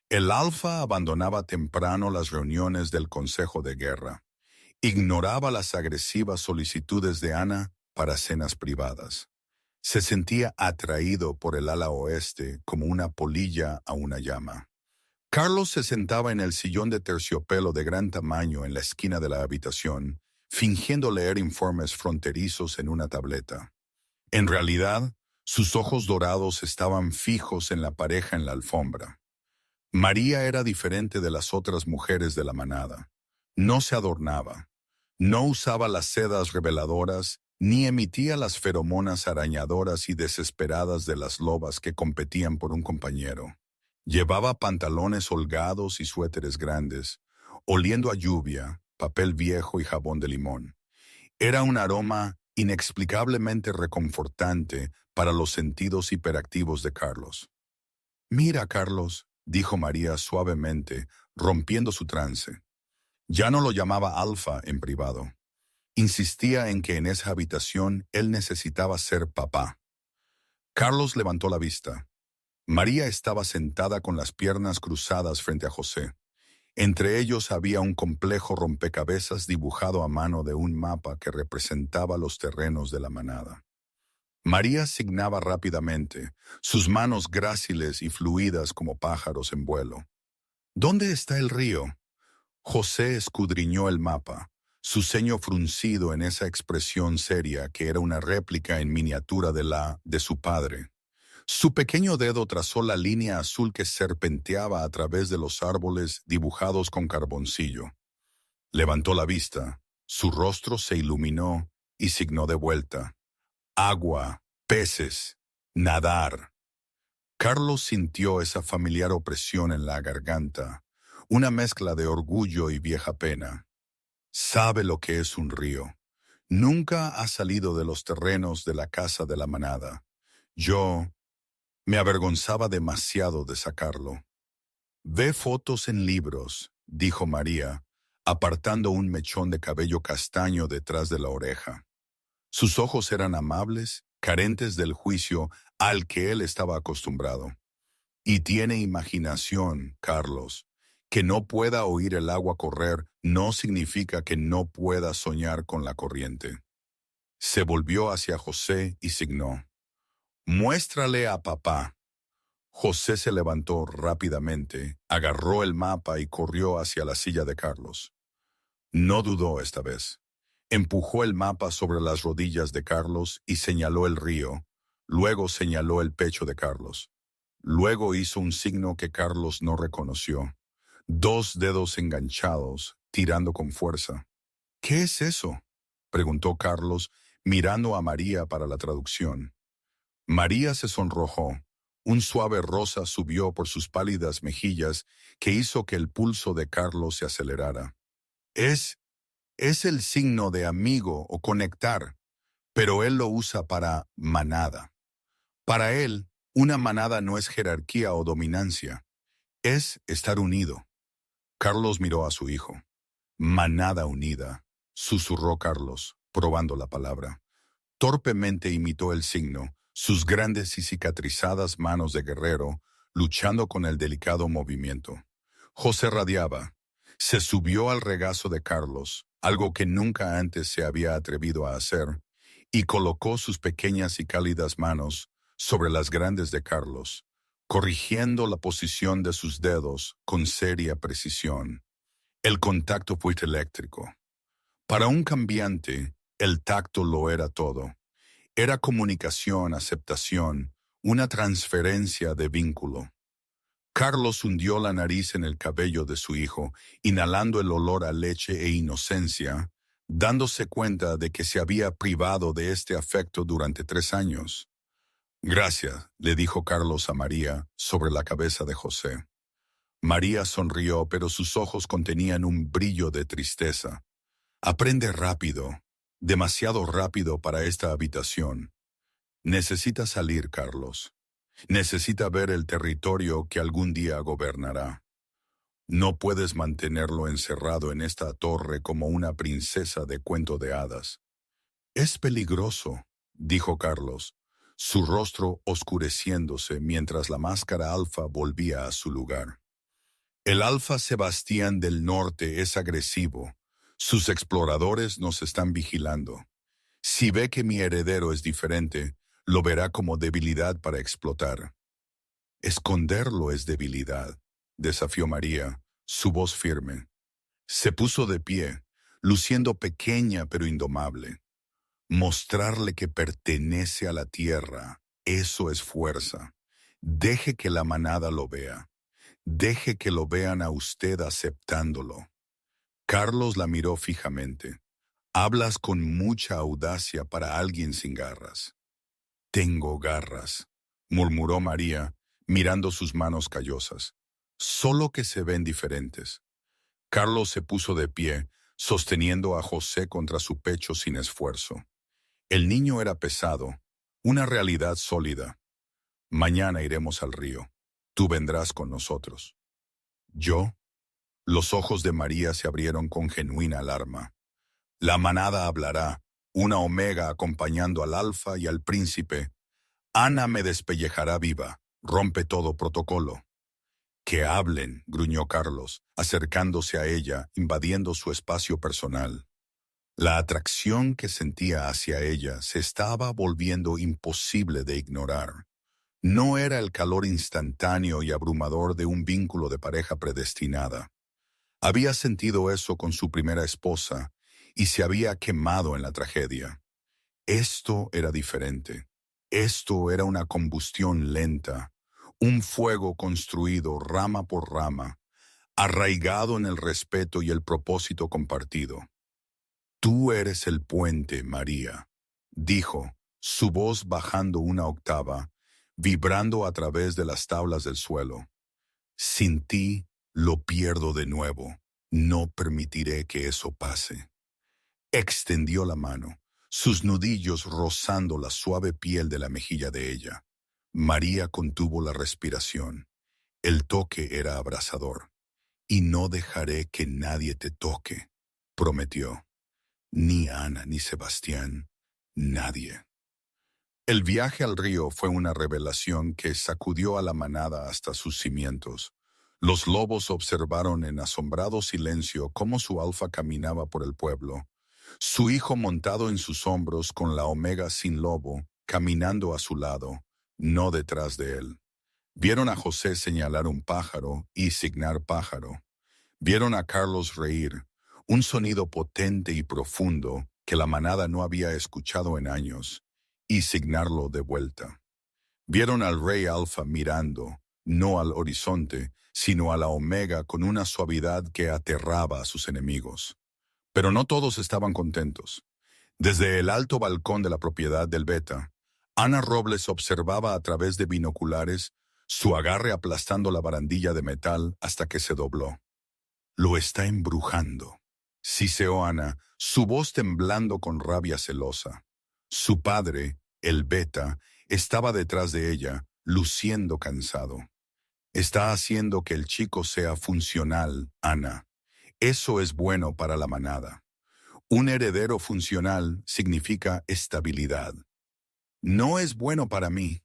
El alfa abandonaba temprano las reuniones del Consejo de Guerra. Ignoraba las agresivas solicitudes de Ana para cenas privadas. Se sentía atraído por el ala oeste como una polilla a una llama. Carlos se sentaba en el sillón de terciopelo de gran tamaño en la esquina de la habitación, fingiendo leer informes fronterizos en una tableta. En realidad, sus ojos dorados estaban fijos en la pareja en la alfombra. María era diferente de las otras mujeres de la manada. No se adornaba, no usaba las sedas reveladoras, ni emitía las feromonas arañadoras y desesperadas de las lobas que competían por un compañero. Llevaba pantalones holgados y suéteres grandes, oliendo a lluvia, papel viejo y jabón de limón. Era un aroma inexplicablemente reconfortante para los sentidos hiperactivos de Carlos. «Mira, Carlos», dijo María suavemente, rompiendo su trance. Ya no lo llamaba Alfa en privado. Insistía en que en esa habitación él necesitaba ser papá. Carlos levantó la vista. María estaba sentada con las piernas cruzadas frente a José. Entre ellos había un complejo rompecabezas dibujado a mano de un mapa que representaba los terrenos de la manada. María signaba rápidamente, sus manos gráciles y fluidas como pájaros en vuelo. «¿Dónde está el río?». José escudriñó el mapa, su ceño fruncido en esa expresión seria que era una réplica en miniatura de su padre. Su pequeño dedo trazó la línea azul que serpenteaba a través de los árboles dibujados con carboncillo. Levantó la vista, su rostro se iluminó y signó de vuelta. «Agua, peces, nadar». Carlos sintió esa familiar opresión en la garganta, una mezcla de orgullo y vieja pena. Sabe lo que es un río. Nunca ha salido de los terrenos de la casa de la manada. Yo me avergonzaba demasiado de sacarlo. «Ve fotos en libros», dijo María, apartando un mechón de cabello castaño detrás de la oreja. Sus ojos eran amables carentes del juicio al que él estaba acostumbrado. Y tiene imaginación, Carlos. Que no pueda oír el agua correr no significa que no pueda soñar con la corriente. Se volvió hacia José y signó: «Muéstrale a papá». José se levantó rápidamente, agarró el mapa y corrió hacia la silla de Carlos. No dudó esta vez. Empujó el mapa sobre las rodillas de Carlos y señaló el río. Luego señaló el pecho de Carlos. Luego hizo un signo que Carlos no reconoció. 2 dedos enganchados, tirando con fuerza. «¿Qué es eso?», preguntó Carlos, mirando a María para la traducción. María se sonrojó. Un suave rosa subió por sus pálidas mejillas que hizo que el pulso de Carlos se acelerara. Es el signo de amigo o conectar, pero él lo usa para manada. Para él, una manada no es jerarquía o dominancia, es estar unido. Carlos miró a su hijo. «Manada unida», susurró Carlos, probando la palabra. Torpemente imitó el signo, sus grandes y cicatrizadas manos de guerrero, luchando con el delicado movimiento. José radiaba. Se subió al regazo de Carlos, algo que nunca antes se había atrevido a hacer, y colocó sus pequeñas y cálidas manos sobre las grandes de Carlos, corrigiendo la posición de sus dedos con seria precisión. El contacto fue eléctrico. Para un cambiante, el tacto lo era todo. Era comunicación, aceptación, una transferencia de vínculo. Carlos hundió la nariz en el cabello de su hijo, inhalando el olor a leche e inocencia, dándose cuenta de que se había privado de este afecto durante 3 años. «Gracias», le dijo Carlos a María sobre la cabeza de José. María sonrió, pero sus ojos contenían un brillo de tristeza. «Aprende rápido, demasiado rápido para esta habitación. Necesita salir, Carlos. Necesita ver el territorio que algún día gobernará. No puedes mantenerlo encerrado en esta torre como una princesa de cuento de hadas». «Es peligroso», dijo Carlos, su rostro oscureciéndose mientras la máscara alfa volvía a su lugar. «El Alfa Sebastián del Norte es agresivo. Sus exploradores nos están vigilando. Si ve que mi heredero es diferente, lo verá como debilidad para explotar». «Esconderlo es debilidad», desafió María, su voz firme. Se puso de pie, luciendo pequeña pero indomable. «Mostrarle que pertenece a la tierra, eso es fuerza. Deje que la manada lo vea. Deje que lo vean a usted aceptándolo». Carlos la miró fijamente. «Hablas con mucha audacia para alguien sin garras». «Tengo garras», murmuró María, mirando sus manos callosas. «Solo que se ven diferentes». Carlos se puso de pie, sosteniendo a José contra su pecho sin esfuerzo. El niño era pesado, una realidad sólida. «Mañana iremos al río. Tú vendrás con nosotros». «¿Yo?». Los ojos de María se abrieron con genuina alarma. «La manada hablará, una omega acompañando al alfa y al príncipe. Ana me despellejará viva, rompe todo protocolo». «Que hablen», gruñó Carlos, acercándose a ella, invadiendo su espacio personal. La atracción que sentía hacia ella se estaba volviendo imposible de ignorar. No era el calor instantáneo y abrumador de un vínculo de pareja predestinada. Había sentido eso con su primera esposa y se había quemado en la tragedia. Esto era diferente. Esto era una combustión lenta, un fuego construido rama por rama, arraigado en el respeto y el propósito compartido. «Tú eres el puente, María», dijo, su voz bajando una octava, vibrando a través de las tablas del suelo. «Sin ti lo pierdo de nuevo. No permitiré que eso pase». Extendió la mano, sus nudillos rozando la suave piel de la mejilla de ella. María contuvo la respiración. El toque era abrasador. «Y no dejaré que nadie te toque», prometió. «Ni Ana ni Sebastián, nadie». El viaje al río fue una revelación que sacudió a la manada hasta sus cimientos. Los lobos observaron en asombrado silencio cómo su alfa caminaba por el pueblo, su hijo montado en sus hombros con la omega sin lobo, caminando a su lado, no detrás de él. Vieron a José señalar un pájaro y signar pájaro. Vieron a Carlos reír, un sonido potente y profundo que la manada no había escuchado en años, y signarlo de vuelta. Vieron al rey Alfa mirando, no al horizonte, sino a la omega con una suavidad que aterraba a sus enemigos. Pero no todos estaban contentos. Desde el alto balcón de la propiedad del Beta, Ana Robles observaba a través de binoculares su agarre aplastando la barandilla de metal hasta que se dobló. Lo está embrujando, siseó Ana, su voz temblando con rabia celosa. Su padre, el Beta, estaba detrás de ella, luciendo cansado. Está haciendo que el chico sea funcional, Ana. Eso es bueno para la manada. Un heredero funcional significa estabilidad. No es bueno para mí.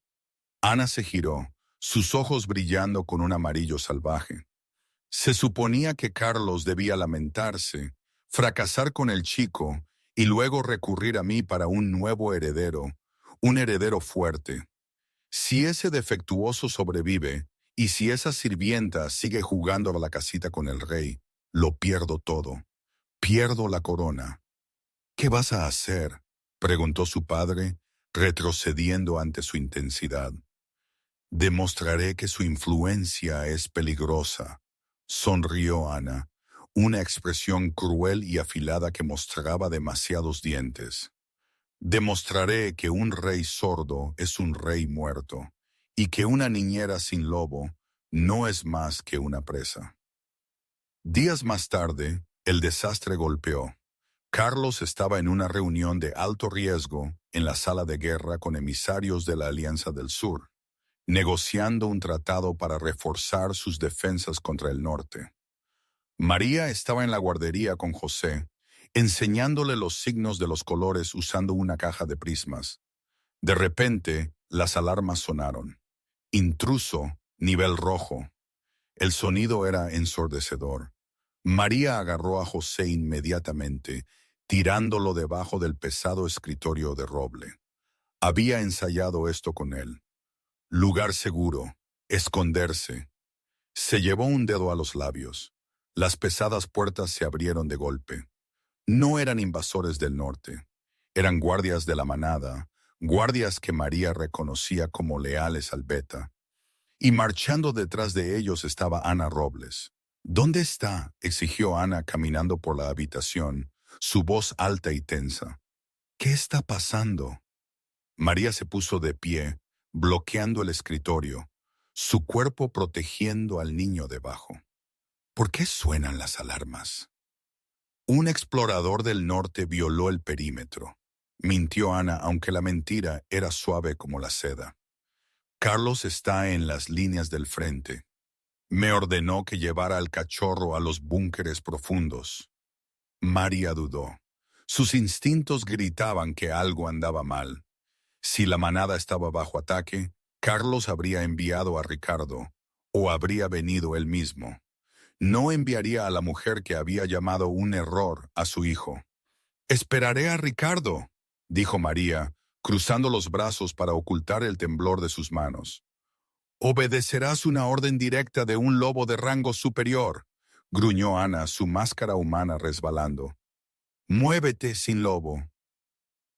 Ana se giró, sus ojos brillando con un amarillo salvaje. Se suponía que Carlos debía lamentarse, fracasar con el chico y luego recurrir a mí para un nuevo heredero, un heredero fuerte. Si ese defectuoso sobrevive y si esa sirvienta sigue jugando a la casita con el rey, lo pierdo todo. Pierdo la corona. ¿Qué vas a hacer?, preguntó su padre, retrocediendo ante su intensidad. Demostraré que su influencia es peligrosa, sonrió Ana, una expresión cruel y afilada que mostraba demasiados dientes. Demostraré que un rey sordo es un rey muerto, y que una niñera sin lobo no es más que una presa. Días más tarde, el desastre golpeó. Carlos estaba en una reunión de alto riesgo en la sala de guerra con emisarios de la Alianza del Sur, negociando un tratado para reforzar sus defensas contra el norte. María estaba en la guardería con José, enseñándole los signos de los colores usando una caja de prismas. De repente, las alarmas sonaron. Intruso, nivel rojo. El sonido era ensordecedor. María agarró a José inmediatamente, tirándolo debajo del pesado escritorio de roble. Había ensayado esto con él. Lugar seguro, esconderse. Se llevó un dedo a los labios. Las pesadas puertas se abrieron de golpe. No eran invasores del norte. Eran guardias de la manada, guardias que María reconocía como leales al Beta. Y marchando detrás de ellos estaba Ana Robles. ¿Dónde está?, exigió Ana caminando por la habitación, su voz alta y tensa. ¿Qué está pasando? María se puso de pie, bloqueando el escritorio, su cuerpo protegiendo al niño debajo. ¿Por qué suenan las alarmas? Un explorador del norte violó el perímetro. Mintió Ana, aunque la mentira era suave como la seda. Carlos está en las líneas del frente. Me ordenó que llevara al cachorro a los búnkeres profundos. María dudó. Sus instintos gritaban que algo andaba mal. Si la manada estaba bajo ataque, Carlos habría enviado a Ricardo, o habría venido él mismo. No enviaría a la mujer que había llamado un error a su hijo. «Esperaré a Ricardo», dijo María, cruzando los brazos para ocultar el temblor de sus manos. «Obedecerás una orden directa de un lobo de rango superior», gruñó Ana, su máscara humana resbalando. «Muévete, sin lobo».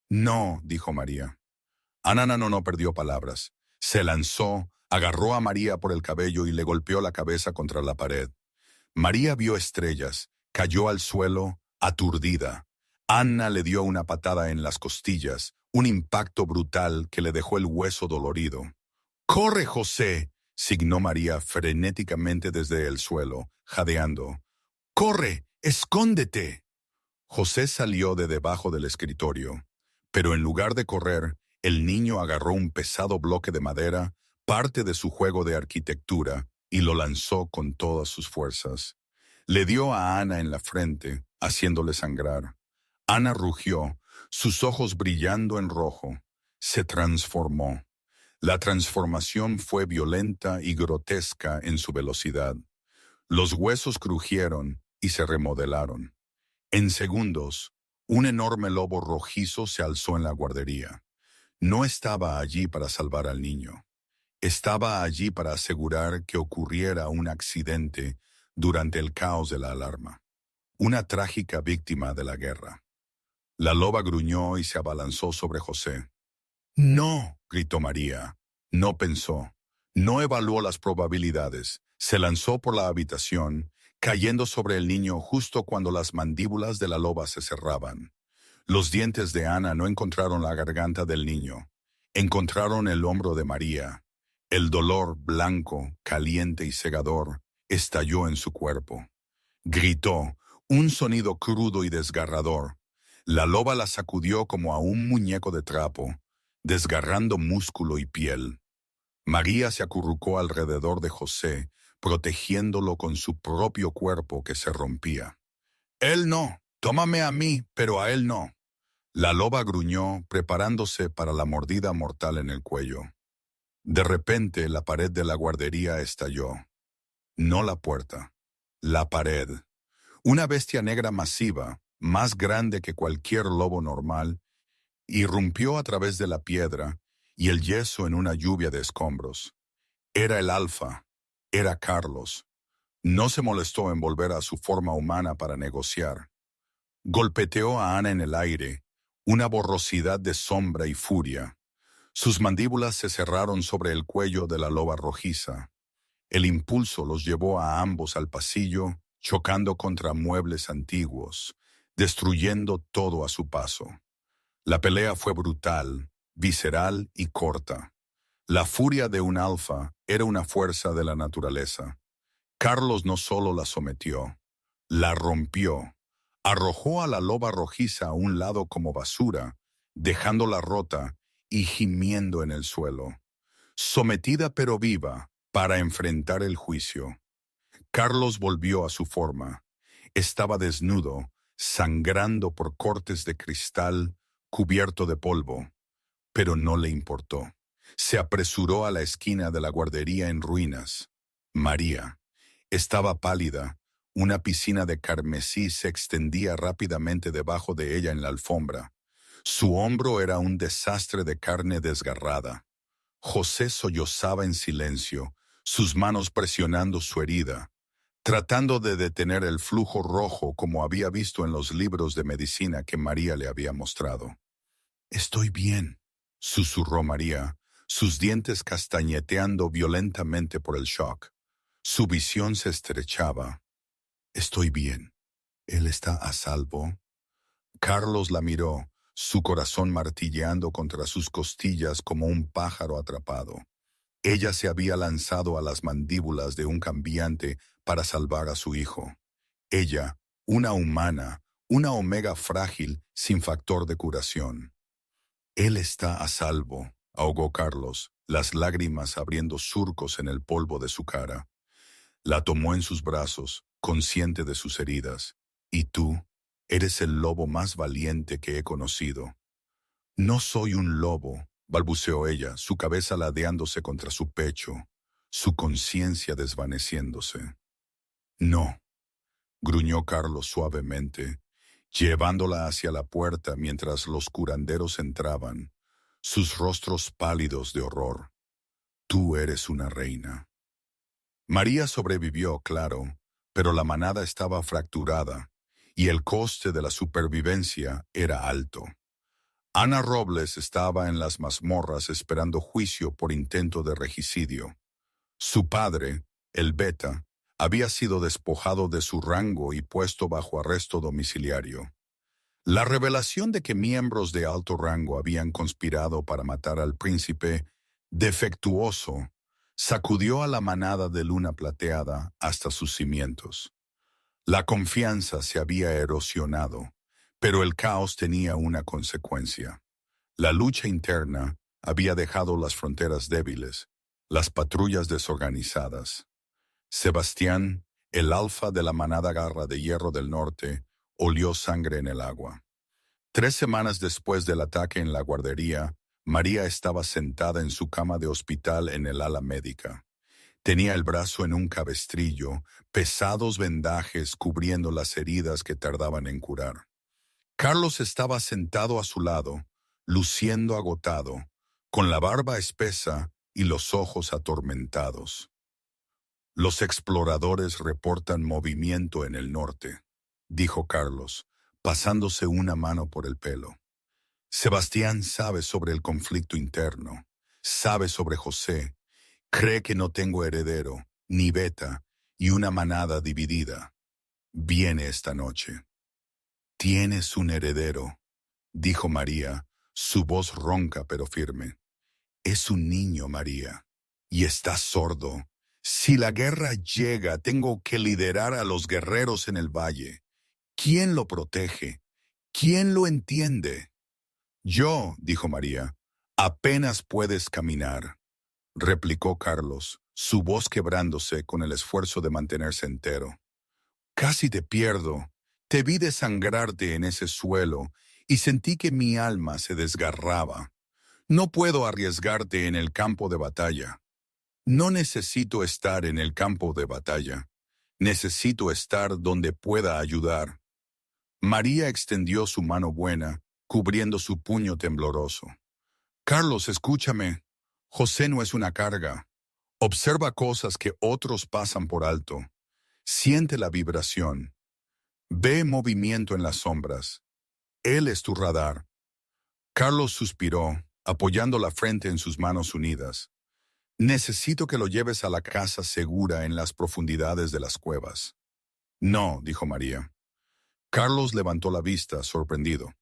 «No», dijo María. Ana no perdió palabras. Se lanzó, agarró a María por el cabello y le golpeó la cabeza contra la pared. María vio estrellas, cayó al suelo, aturdida. Ana le dio una patada en las costillas, un impacto brutal que le dejó el hueso dolorido. «¡Corre, José!», signó María frenéticamente desde el suelo, jadeando. «¡Corre! ¡Escóndete!». José salió de debajo del escritorio, pero en lugar de correr, el niño agarró un pesado bloque de madera, parte de su juego de arquitectura, y lo lanzó con todas sus fuerzas. Le dio a Ana en la frente, haciéndole sangrar. Ana rugió, sus ojos brillando en rojo. se transformó. La transformación fue violenta y grotesca en su velocidad. Los huesos crujieron y se remodelaron. En segundos, un enorme lobo rojizo se alzó en la guardería. No estaba allí para salvar al niño. Estaba allí para asegurar que ocurriera un accidente durante el caos de la alarma. Una trágica víctima de la guerra. La loba gruñó y se abalanzó sobre José. «¡No!», gritó María. No pensó. No evaluó las probabilidades. Se lanzó por la habitación, cayendo sobre el niño justo cuando las mandíbulas de la loba se cerraban. Los dientes de Ana no encontraron la garganta del niño. Encontraron el hombro de María. El dolor blanco, caliente y cegador estalló en su cuerpo. Gritó, un sonido crudo y desgarrador. La loba la sacudió como a un muñeco de trapo, desgarrando músculo y piel. María se acurrucó alrededor de José, protegiéndolo con su propio cuerpo que se rompía. «Él no, tómame a mí, pero a él no». La loba gruñó, preparándose para la mordida mortal en el cuello. De repente, la pared de la guardería estalló. No la puerta, la pared. Una bestia negra masiva, más grande que cualquier lobo normal, irrumpió a través de la piedra y el yeso en una lluvia de escombros. Era el Alfa, era Carlos. No se molestó en volver a su forma humana para negociar. Golpeteó a Ana en el aire, una borrosidad de sombra y furia. Sus mandíbulas se cerraron sobre el cuello de la loba rojiza. El impulso los llevó a ambos al pasillo, chocando contra muebles antiguos, destruyendo todo a su paso. La pelea fue brutal, visceral y corta. La furia de un alfa era una fuerza de la naturaleza. Carlos no solo la sometió, la rompió. Arrojó a la loba rojiza a un lado como basura, dejándola rota y gimiendo en el suelo. Sometida pero viva para enfrentar el juicio. Carlos volvió a su forma. Estaba desnudo, sangrando por cortes de cristal, cubierto de polvo, pero no le importó. Se apresuró a la esquina de la guardería en ruinas. María estaba pálida. Una piscina de carmesí se extendía rápidamente debajo de ella en la alfombra. Su hombro era un desastre de carne desgarrada. José sollozaba en silencio, sus manos presionando su herida, tratando de detener el flujo rojo como había visto en los libros de medicina que María le había mostrado. «Estoy bien», susurró María, sus dientes castañeteando violentamente por el shock. Su visión se estrechaba. «Estoy bien. Él está a salvo». Carlos la miró, su corazón martilleando contra sus costillas como un pájaro atrapado. Ella se había lanzado a las mandíbulas de un cambiante para salvar a su hijo. Ella, una humana, una omega frágil sin factor de curación. «Él está a salvo», ahogó Carlos, las lágrimas abriendo surcos en el polvo de su cara. La tomó en sus brazos, consciente de sus heridas. «Y tú, eres el lobo más valiente que he conocido». «No soy un lobo», balbuceó ella, su cabeza ladeándose contra su pecho, su conciencia desvaneciéndose. «No», gruñó Carlos suavemente, llevándola hacia la puerta mientras los curanderos entraban, sus rostros pálidos de horror. «Tú eres una reina». María sobrevivió, claro, pero la manada estaba fracturada y el coste de la supervivencia era alto. Ana Robles estaba en las mazmorras esperando juicio por intento de regicidio. Su padre, el Beta, había sido despojado de su rango y puesto bajo arresto domiciliario. La revelación de que miembros de alto rango habían conspirado para matar al príncipe defectuoso sacudió a la manada de Luna Plateada hasta sus cimientos. La confianza se había erosionado, pero el caos tenía una consecuencia. La lucha interna había dejado las fronteras débiles, las patrullas desorganizadas. Sebastián, el alfa de la manada Garra de Hierro del Norte, olió sangre en el agua. 3 semanas después del ataque en la guardería, María estaba sentada en su cama de hospital en el ala médica. Tenía el brazo en un cabestrillo, pesados vendajes cubriendo las heridas que tardaban en curar. Carlos estaba sentado a su lado, luciendo agotado, con la barba espesa y los ojos atormentados. Los exploradores reportan movimiento en el norte, dijo Carlos, pasándose una mano por el pelo. Sebastián sabe sobre el conflicto interno, sabe sobre José, cree que no tengo heredero, ni beta, y una manada dividida. Viene esta noche. Tienes un heredero, dijo María, su voz ronca pero firme. Es un niño, María, y está sordo. Si la guerra llega, tengo que liderar a los guerreros en el valle. ¿Quién lo protege? ¿Quién lo entiende? Yo, dijo María, apenas puedes caminar, replicó Carlos, su voz quebrándose con el esfuerzo de mantenerse entero. Casi te pierdo. Te vi desangrarte en ese suelo y sentí que mi alma se desgarraba. No puedo arriesgarte en el campo de batalla. No necesito estar en el campo de batalla. Necesito estar donde pueda ayudar. María extendió su mano buena, cubriendo su puño tembloroso. Carlos, escúchame. José no es una carga. Observa cosas que otros pasan por alto. Siente la vibración. Ve movimiento en las sombras. Él es tu radar. Carlos suspiró, apoyando la frente en sus manos unidas. Necesito que lo lleves a la casa segura en las profundidades de las cuevas. No, dijo María. Carlos levantó la vista, sorprendido.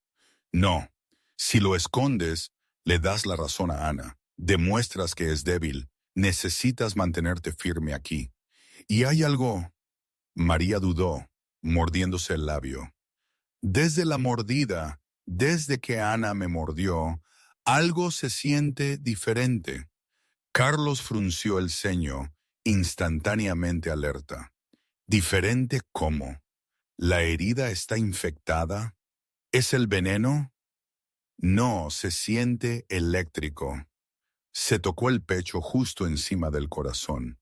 No, si lo escondes, le das la razón a Ana. Demuestras que es débil. Necesitas mantenerte firme aquí. Y hay algo. María dudó, mordiéndose el labio. Desde la mordida, desde que Ana me mordió, algo se siente diferente. Carlos frunció el ceño, instantáneamente alerta. ¿Diferente cómo? ¿La herida está infectada? ¿Es el veneno? No, se siente eléctrico. Se tocó el pecho justo encima del corazón.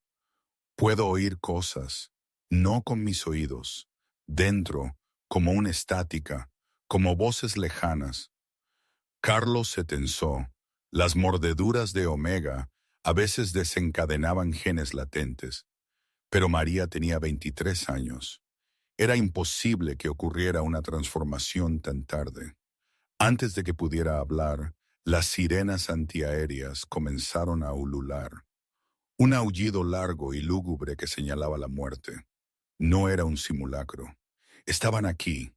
Puedo oír cosas, no con mis oídos, dentro, como una estática, como voces lejanas. Carlos se tensó. Las mordeduras de Omega a veces desencadenaban genes latentes, pero María tenía 23 años. Era imposible que ocurriera una transformación tan tarde. Antes de que pudiera hablar, las sirenas antiaéreas comenzaron a ulular. Un aullido largo y lúgubre que señalaba la muerte. No era un simulacro. Estaban aquí.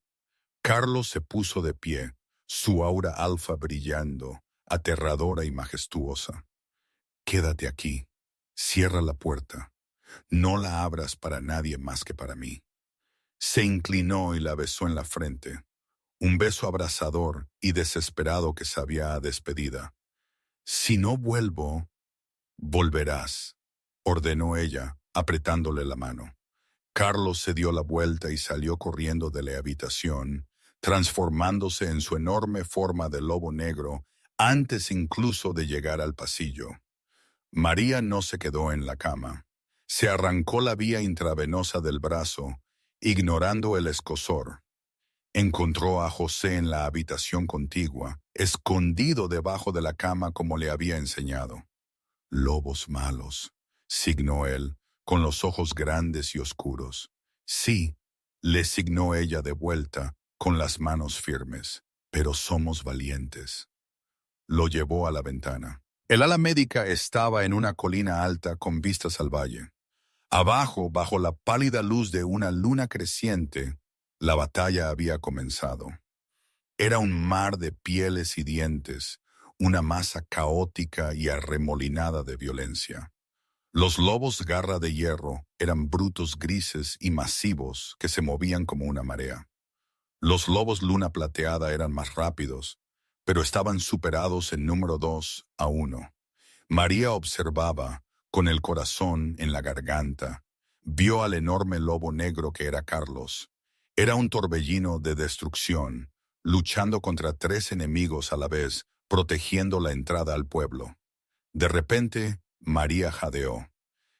Carlos se puso de pie, su aura alfa brillando, aterradora y majestuosa. Quédate aquí. Cierra la puerta. No la abras para nadie más que para mí. Se inclinó y la besó en la frente. Un beso abrasador y desesperado que sabía a despedida. Si no vuelvo, volverás, ordenó ella, apretándole la mano. Carlos se dio la vuelta y salió corriendo de la habitación, transformándose en su enorme forma de lobo negro antes incluso de llegar al pasillo. María no se quedó en la cama. Se arrancó la vía intravenosa del brazo, ignorando el escozor. Encontró a José en la habitación contigua, escondido debajo de la cama como le había enseñado. Lobos malos, signó él, con los ojos grandes y oscuros. Sí, le signó ella de vuelta, con las manos firmes, pero somos valientes. Lo llevó a la ventana. El ala médica estaba en una colina alta con vistas al valle. Abajo, bajo la pálida luz de una luna creciente, la batalla había comenzado. Era un mar de pieles y dientes, una masa caótica y arremolinada de violencia. Los lobos garra de hierro eran brutos grises y masivos que se movían como una marea. Los lobos luna plateada eran más rápidos, pero estaban superados en número 2-1. María observaba, con el corazón en la garganta. Vio al enorme lobo negro que era Carlos. Era un torbellino de destrucción, luchando contra 3 enemigos a la vez, protegiendo la entrada al pueblo. De repente, María jadeó.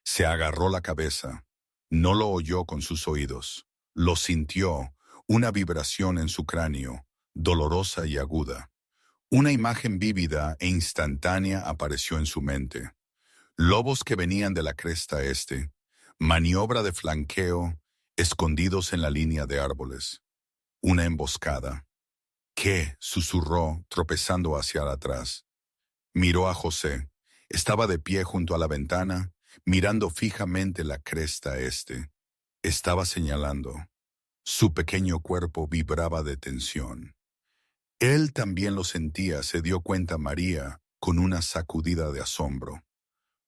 Se agarró la cabeza. No lo oyó con sus oídos. Lo sintió, una vibración en su cráneo, dolorosa y aguda. Una imagen vívida e instantánea apareció en su mente. Lobos que venían de la cresta este, maniobra de flanqueo, escondidos en la línea de árboles. Una emboscada. ¿Qué? Susurró, tropezando hacia atrás. Miró a José. Estaba de pie junto a la ventana, mirando fijamente la cresta este. Estaba señalando. Su pequeño cuerpo vibraba de tensión. Él también lo sentía, se dio cuenta María, con una sacudida de asombro.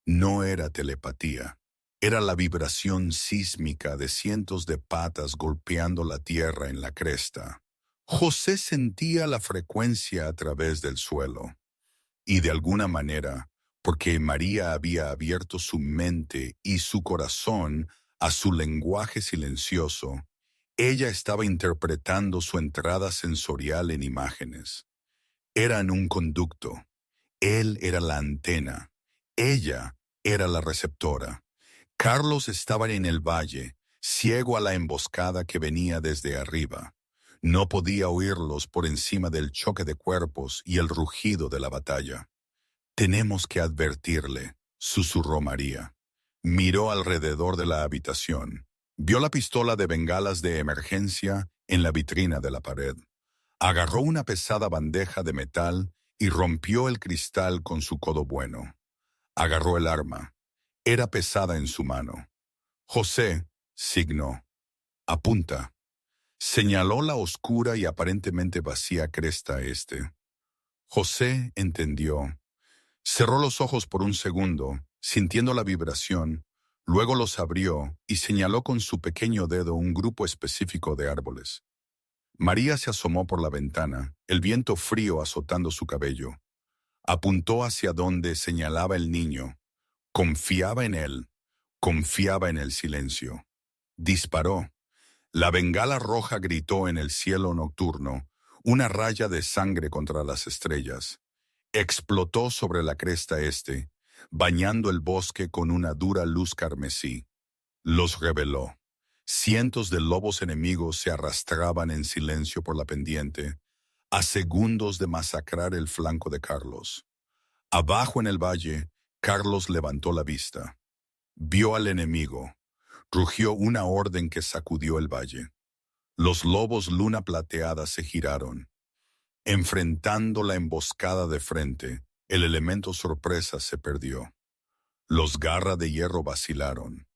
No era telepatía. Era la vibración sísmica de cientos de patas golpeando la tierra en la cresta. José sentía la frecuencia a través del suelo. Y de alguna manera, porque María había abierto su mente y su corazón a su lenguaje silencioso, ella estaba interpretando su entrada sensorial en imágenes. Eran un conducto. Él era la antena. Ella era la receptora. Carlos estaba en el valle, ciego a la emboscada que venía desde arriba. No podía oírlos por encima del choque de cuerpos y el rugido de la batalla. «Tenemos que advertirle», susurró María. Miró alrededor de la habitación. Vio la pistola de bengalas de emergencia en la vitrina de la pared. Agarró una pesada bandeja de metal y rompió el cristal con su codo bueno. Agarró el arma. Era pesada en su mano. José signó. «Apunta». Señaló la oscura y aparentemente vacía cresta este. José entendió. Cerró los ojos por un segundo, sintiendo la vibración, luego los abrió y señaló con su pequeño dedo un grupo específico de árboles. María se asomó por la ventana, el viento frío azotando su cabello. Apuntó hacia donde señalaba el niño. Confiaba en él, confiaba en el silencio. Disparó. La bengala roja gritó en el cielo nocturno, una raya de sangre contra las estrellas. Explotó sobre la cresta este, bañando el bosque con una dura luz carmesí. Los reveló. Cientos de lobos enemigos se arrastraban en silencio por la pendiente, a segundos de masacrar el flanco de Carlos. Abajo en el valle, Carlos levantó la vista. Vio al enemigo. Rugió una orden que sacudió el valle. Los lobos luna plateada se giraron. Enfrentando la emboscada de frente, el elemento sorpresa se perdió. Los garra de hierro vacilaron.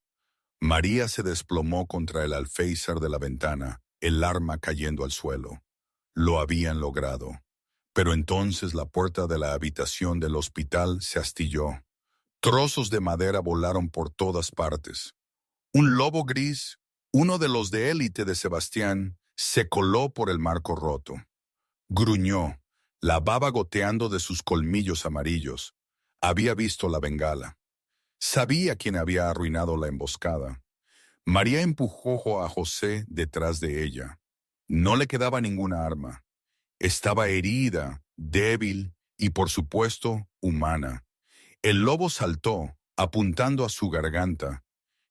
María se desplomó contra el alféizar de la ventana, el arma cayendo al suelo. Lo habían logrado. Pero entonces la puerta de la habitación del hospital se astilló. Trozos de madera volaron por todas partes. Un lobo gris, uno de los de élite de Sebastián, se coló por el marco roto. Gruñó, la baba goteando de sus colmillos amarillos. Había visto la bengala. Sabía quién había arruinado la emboscada. María empujó a José detrás de ella. No le quedaba ninguna arma. Estaba herida, débil y, por supuesto, humana. El lobo saltó, apuntando a su garganta,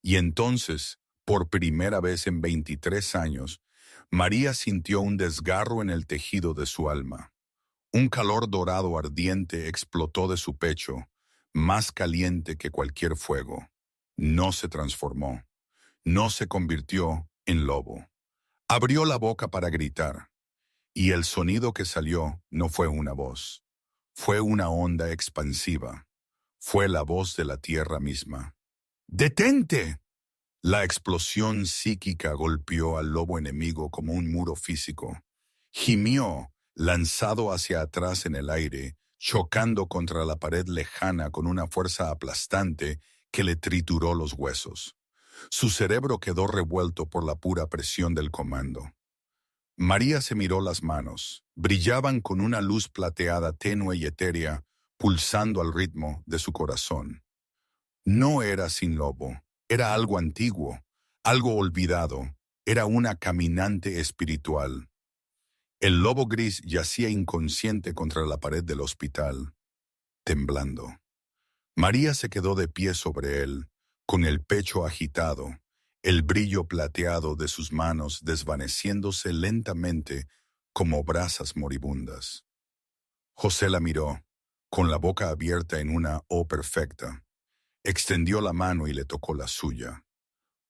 y entonces, por primera vez en 23 años, María sintió un desgarro en el tejido de su alma. Un calor dorado ardiente explotó de su pecho, más caliente que cualquier fuego. No se transformó. No se convirtió en lobo. Abrió la boca para gritar, y el sonido que salió no fue una voz. Fue una onda expansiva. Fue la voz de la tierra misma. ¡Detente! La explosión psíquica golpeó al lobo enemigo como un muro físico. Gimió, lanzado hacia atrás en el aire, chocando contra la pared lejana con una fuerza aplastante que le trituró los huesos. Su cerebro quedó revuelto por la pura presión del comando. María se miró las manos. Brillaban con una luz plateada tenue y etérea, pulsando al ritmo de su corazón. No era sin lobo. Era algo antiguo, algo olvidado. Era una caminante espiritual. El lobo gris yacía inconsciente contra la pared del hospital, temblando. María se quedó de pie sobre él, con el pecho agitado, el brillo plateado de sus manos desvaneciéndose lentamente como brasas moribundas. José la miró, con la boca abierta en una O perfecta. Extendió la mano y le tocó la suya.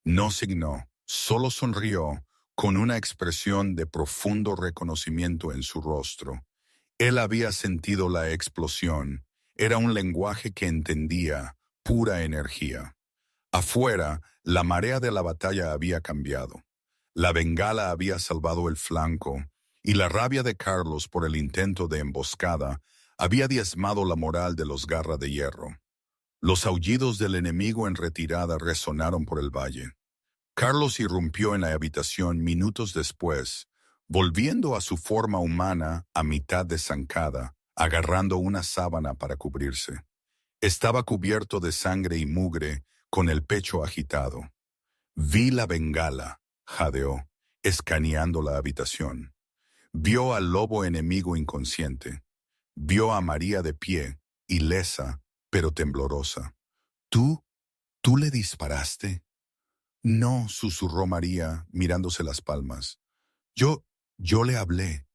No signó, solo sonrió, con una expresión de profundo reconocimiento en su rostro. Él había sentido la explosión. Era un lenguaje que entendía, pura energía. Afuera, la marea de la batalla había cambiado. La bengala había salvado el flanco, y la rabia de Carlos por el intento de emboscada había diezmado la moral de los Garra de Hierro. Los aullidos del enemigo en retirada resonaron por el valle. Carlos irrumpió en la habitación minutos después, volviendo a su forma humana a mitad de zancada, agarrando una sábana para cubrirse. Estaba cubierto de sangre y mugre, con el pecho agitado. Vi la bengala, jadeó, escaneando la habitación. Vio al lobo enemigo inconsciente. Vio a María de pie, ilesa, pero temblorosa. ¿Tú le disparaste? No, susurró María, mirándose las palmas. Yo le hablé.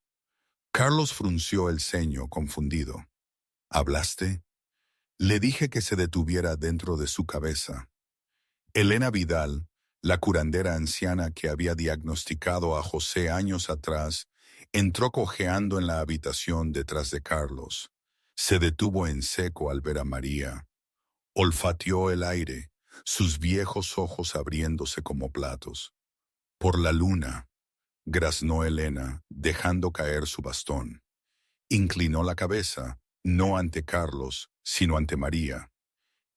Carlos frunció el ceño, confundido. ¿Hablaste? Le dije que se detuviera dentro de su cabeza. Elena Vidal, la curandera anciana que había diagnosticado a José años atrás, entró cojeando en la habitación detrás de Carlos. Se detuvo en seco al ver a María. Olfateó el aire, sus viejos ojos abriéndose como platos. Por la luna, graznó Elena, dejando caer su bastón. Inclinó la cabeza, no ante Carlos, sino ante María.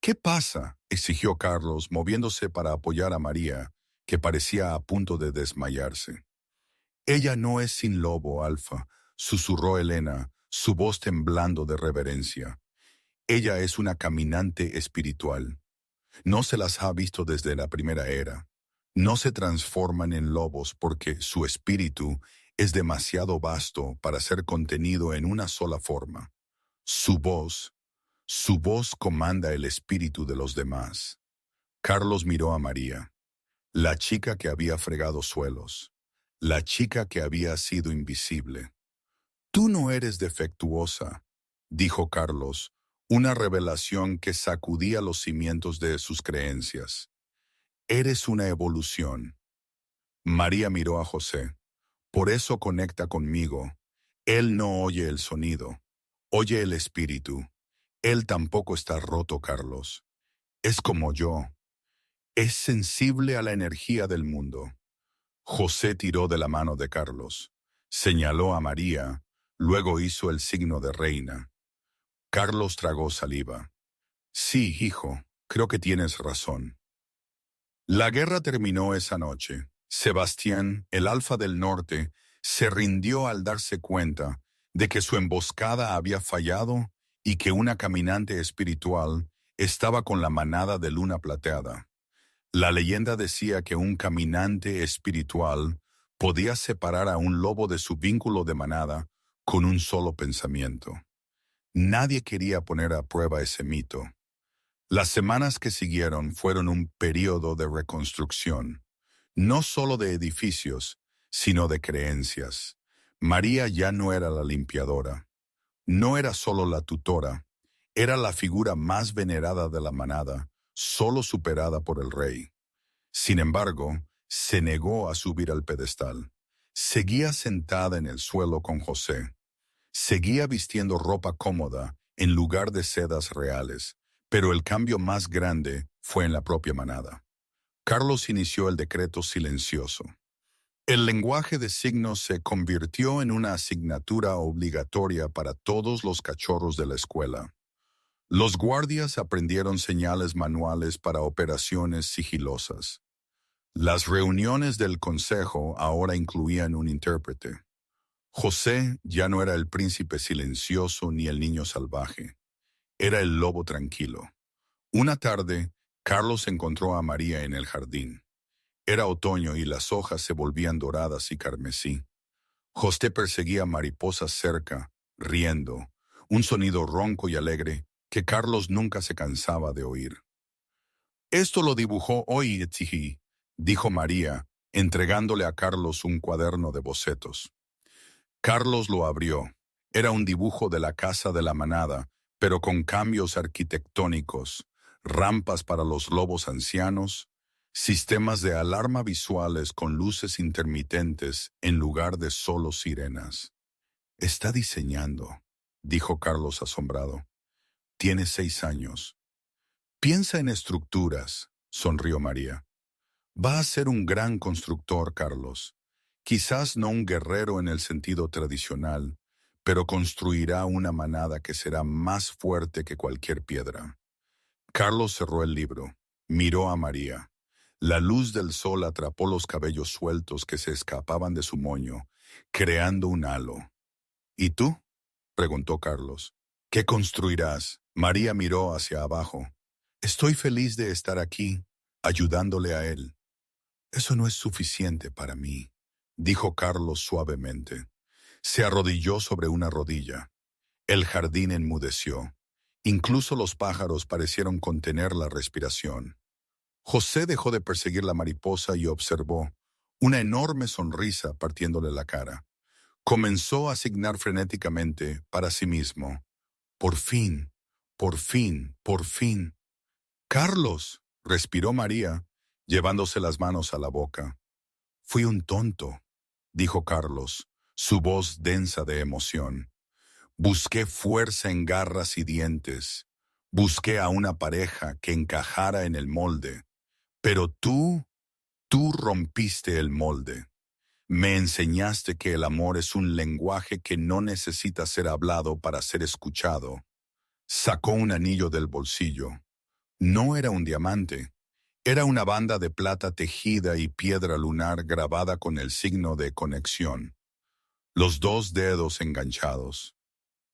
¿Qué pasa?, exigió Carlos, moviéndose para apoyar a María, que parecía a punto de desmayarse. Ella no es sin lobo, Alfa, susurró Elena, su voz temblando de reverencia. Ella es una caminante espiritual. No se las ha visto desde la primera era. No se transforman en lobos porque su espíritu es demasiado vasto para ser contenido en una sola forma. Su voz comanda el espíritu de los demás. Carlos miró a María, la chica que había fregado suelos, la chica que había sido invisible. Tú no eres defectuosa, dijo Carlos, una revelación que sacudía los cimientos de sus creencias. Eres una evolución. María miró a José. Por eso conecta conmigo. Él no oye el sonido, oye el espíritu. Él tampoco está roto, Carlos. Es como yo. Es sensible a la energía del mundo. José tiró de la mano de Carlos. Señaló a María, luego hizo el signo de reina. Carlos tragó saliva. Sí, hijo, creo que tienes razón. La guerra terminó esa noche. Sebastián, el Alfa del Norte, se rindió al darse cuenta de que su emboscada había fallado y que una caminante espiritual estaba con la manada de Luna Plateada. La leyenda decía que un caminante espiritual podía separar a un lobo de su vínculo de manada con un solo pensamiento. Nadie quería poner a prueba ese mito. Las semanas que siguieron fueron un período de reconstrucción, no solo de edificios, sino de creencias. María ya no era la limpiadora, no era solo la tutora, era la figura más venerada de la manada, solo superada por el rey. Sin embargo, se negó a subir al pedestal. Seguía sentada en el suelo con José. Seguía vistiendo ropa cómoda en lugar de sedas reales, pero el cambio más grande fue en la propia manada. Carlos inició el decreto silencioso. El lenguaje de signos se convirtió en una asignatura obligatoria para todos los cachorros de la escuela. Los guardias aprendieron señales manuales para operaciones sigilosas. Las reuniones del consejo ahora incluían un intérprete. José ya no era el príncipe silencioso ni el niño salvaje. Era el lobo tranquilo. Una tarde, Carlos encontró a María en el jardín. Era otoño y las hojas se volvían doradas y carmesí. José perseguía mariposas cerca, riendo, un sonido ronco y alegre que Carlos nunca se cansaba de oír. Esto lo dibujó hoy Etzijí, dijo María, entregándole a Carlos un cuaderno de bocetos. Carlos lo abrió. Era un dibujo de la casa de la manada, pero con cambios arquitectónicos, rampas para los lobos ancianos, sistemas de alarma visuales con luces intermitentes en lugar de solo sirenas. Está diseñando, dijo Carlos asombrado. Tiene 6 años. Piensa en estructuras, sonrió María. Va a ser un gran constructor, Carlos. Quizás no un guerrero en el sentido tradicional, pero construirá una manada que será más fuerte que cualquier piedra. Carlos cerró el libro, miró a María. La luz del sol atrapó los cabellos sueltos que se escapaban de su moño, creando un halo. ¿Y tú?, preguntó Carlos. ¿Qué construirás? María miró hacia abajo. Estoy feliz de estar aquí, ayudándole a él. Eso no es suficiente para mí, dijo Carlos suavemente. Se arrodilló sobre una rodilla. El jardín enmudeció. Incluso los pájaros parecieron contener la respiración. José dejó de perseguir la mariposa y observó una enorme sonrisa partiéndole la cara. Comenzó a signar frenéticamente para sí mismo. Por fin, por fin, por fin. Carlos, respiró María, llevándose las manos a la boca. Fui un tonto, dijo Carlos, su voz densa de emoción. Busqué fuerza en garras y dientes. Busqué a una pareja que encajara en el molde. Pero tú rompiste el molde. Me enseñaste que el amor es un lenguaje que no necesita ser hablado para ser escuchado. Sacó un anillo del bolsillo. No era un diamante. Era una banda de plata tejida y piedra lunar grabada con el signo de conexión. Los 2 dedos enganchados.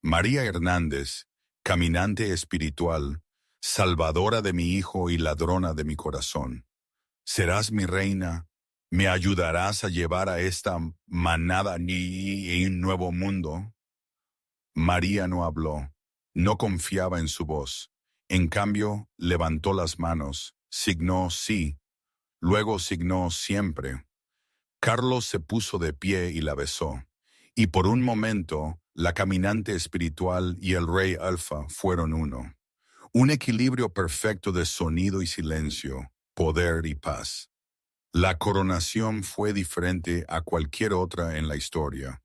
María Hernández, caminante espiritual, salvadora de mi hijo y ladrona de mi corazón. Serás mi reina, me ayudarás a llevar a esta manada ni un nuevo mundo. María no habló, no confiaba en su voz. En cambio, levantó las manos, signó sí, luego signó siempre. Carlos se puso de pie y la besó. Y por un momento, la caminante espiritual y el rey alfa fueron uno. Un equilibrio perfecto de sonido y silencio, poder y paz. La coronación fue diferente a cualquier otra en la historia.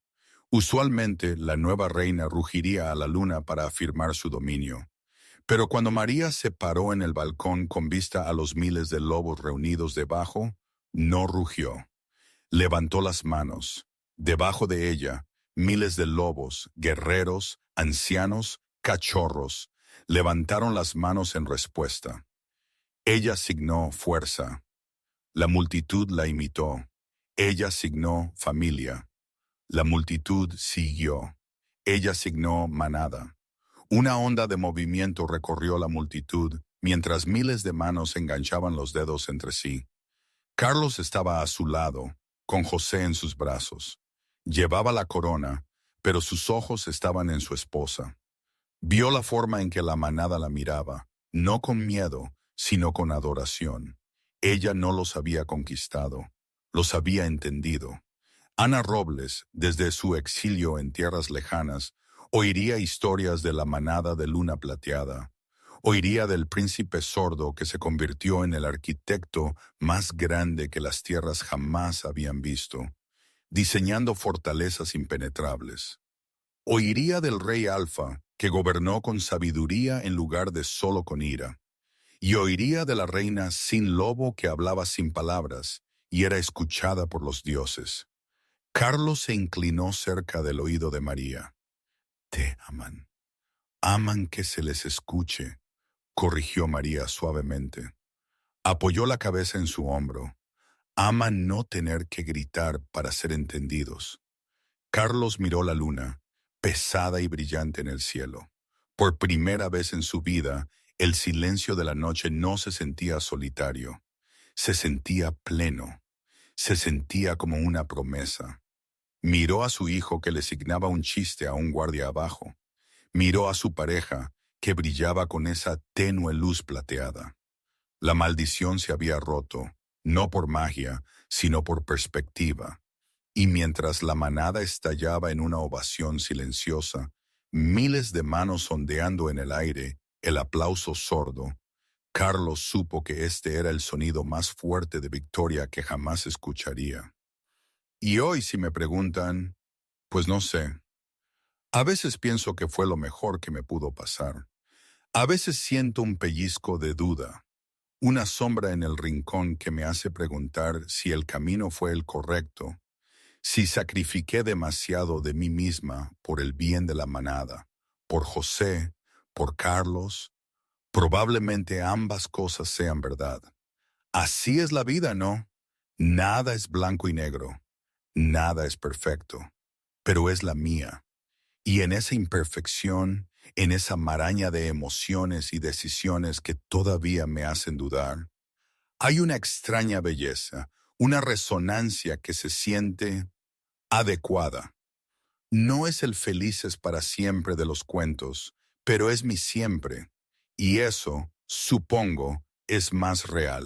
Usualmente, la nueva reina rugiría a la luna para afirmar su dominio. Pero cuando María se paró en el balcón con vista a los miles de lobos reunidos debajo, no rugió. Levantó las manos. Debajo de ella, miles de lobos, guerreros, ancianos, cachorros, levantaron las manos en respuesta. Ella signó fuerza. La multitud la imitó. Ella signó familia. La multitud siguió. Ella signó manada. Una onda de movimiento recorrió la multitud mientras miles de manos enganchaban los dedos entre sí. Carlos estaba a su lado, con José en sus brazos. Llevaba la corona, pero sus ojos estaban en su esposa. Vio la forma en que la manada la miraba, no con miedo, sino con adoración. Ella no los había conquistado, los había entendido. Ana Robles, desde su exilio en tierras lejanas, oiría historias de la manada de Luna Plateada. Oiría del príncipe sordo que se convirtió en el arquitecto más grande que las tierras jamás habían visto, diseñando fortalezas impenetrables. Oiría del rey Alfa, que gobernó con sabiduría en lugar de solo con ira. Y oiría de la reina sin lobo que hablaba sin palabras y era escuchada por los dioses. Carlos se inclinó cerca del oído de María. Te aman. Aman que se les escuche, corrigió María suavemente. Apoyó la cabeza en su hombro. Aman no tener que gritar para ser entendidos. Carlos miró la luna, pesada y brillante en el cielo. Por primera vez en su vida, el silencio de la noche no se sentía solitario. Se sentía pleno. Se sentía como una promesa. Miró a su hijo que le signaba un chiste a un guardia abajo. Miró a su pareja que brillaba con esa tenue luz plateada. La maldición se había roto, no por magia, sino por perspectiva. Y mientras la manada estallaba en una ovación silenciosa, miles de manos ondeando en el aire, el aplauso sordo, Carlos supo que este era el sonido más fuerte de victoria que jamás escucharía. Y hoy, si me preguntan, pues no sé. A veces pienso que fue lo mejor que me pudo pasar. A veces siento un pellizco de duda, una sombra en el rincón que me hace preguntar si el camino fue el correcto, si sacrifiqué demasiado de mí misma por el bien de la manada, por José, por Carlos. Probablemente ambas cosas sean verdad. Así es la vida, ¿no? Nada es blanco y negro, nada es perfecto, pero es la mía. Y en esa imperfección, en esa maraña de emociones y decisiones que todavía me hacen dudar, hay una extraña belleza, una resonancia que se siente adecuada. No es el felices para siempre de los cuentos, pero es mi siempre. Y eso, supongo, es más real.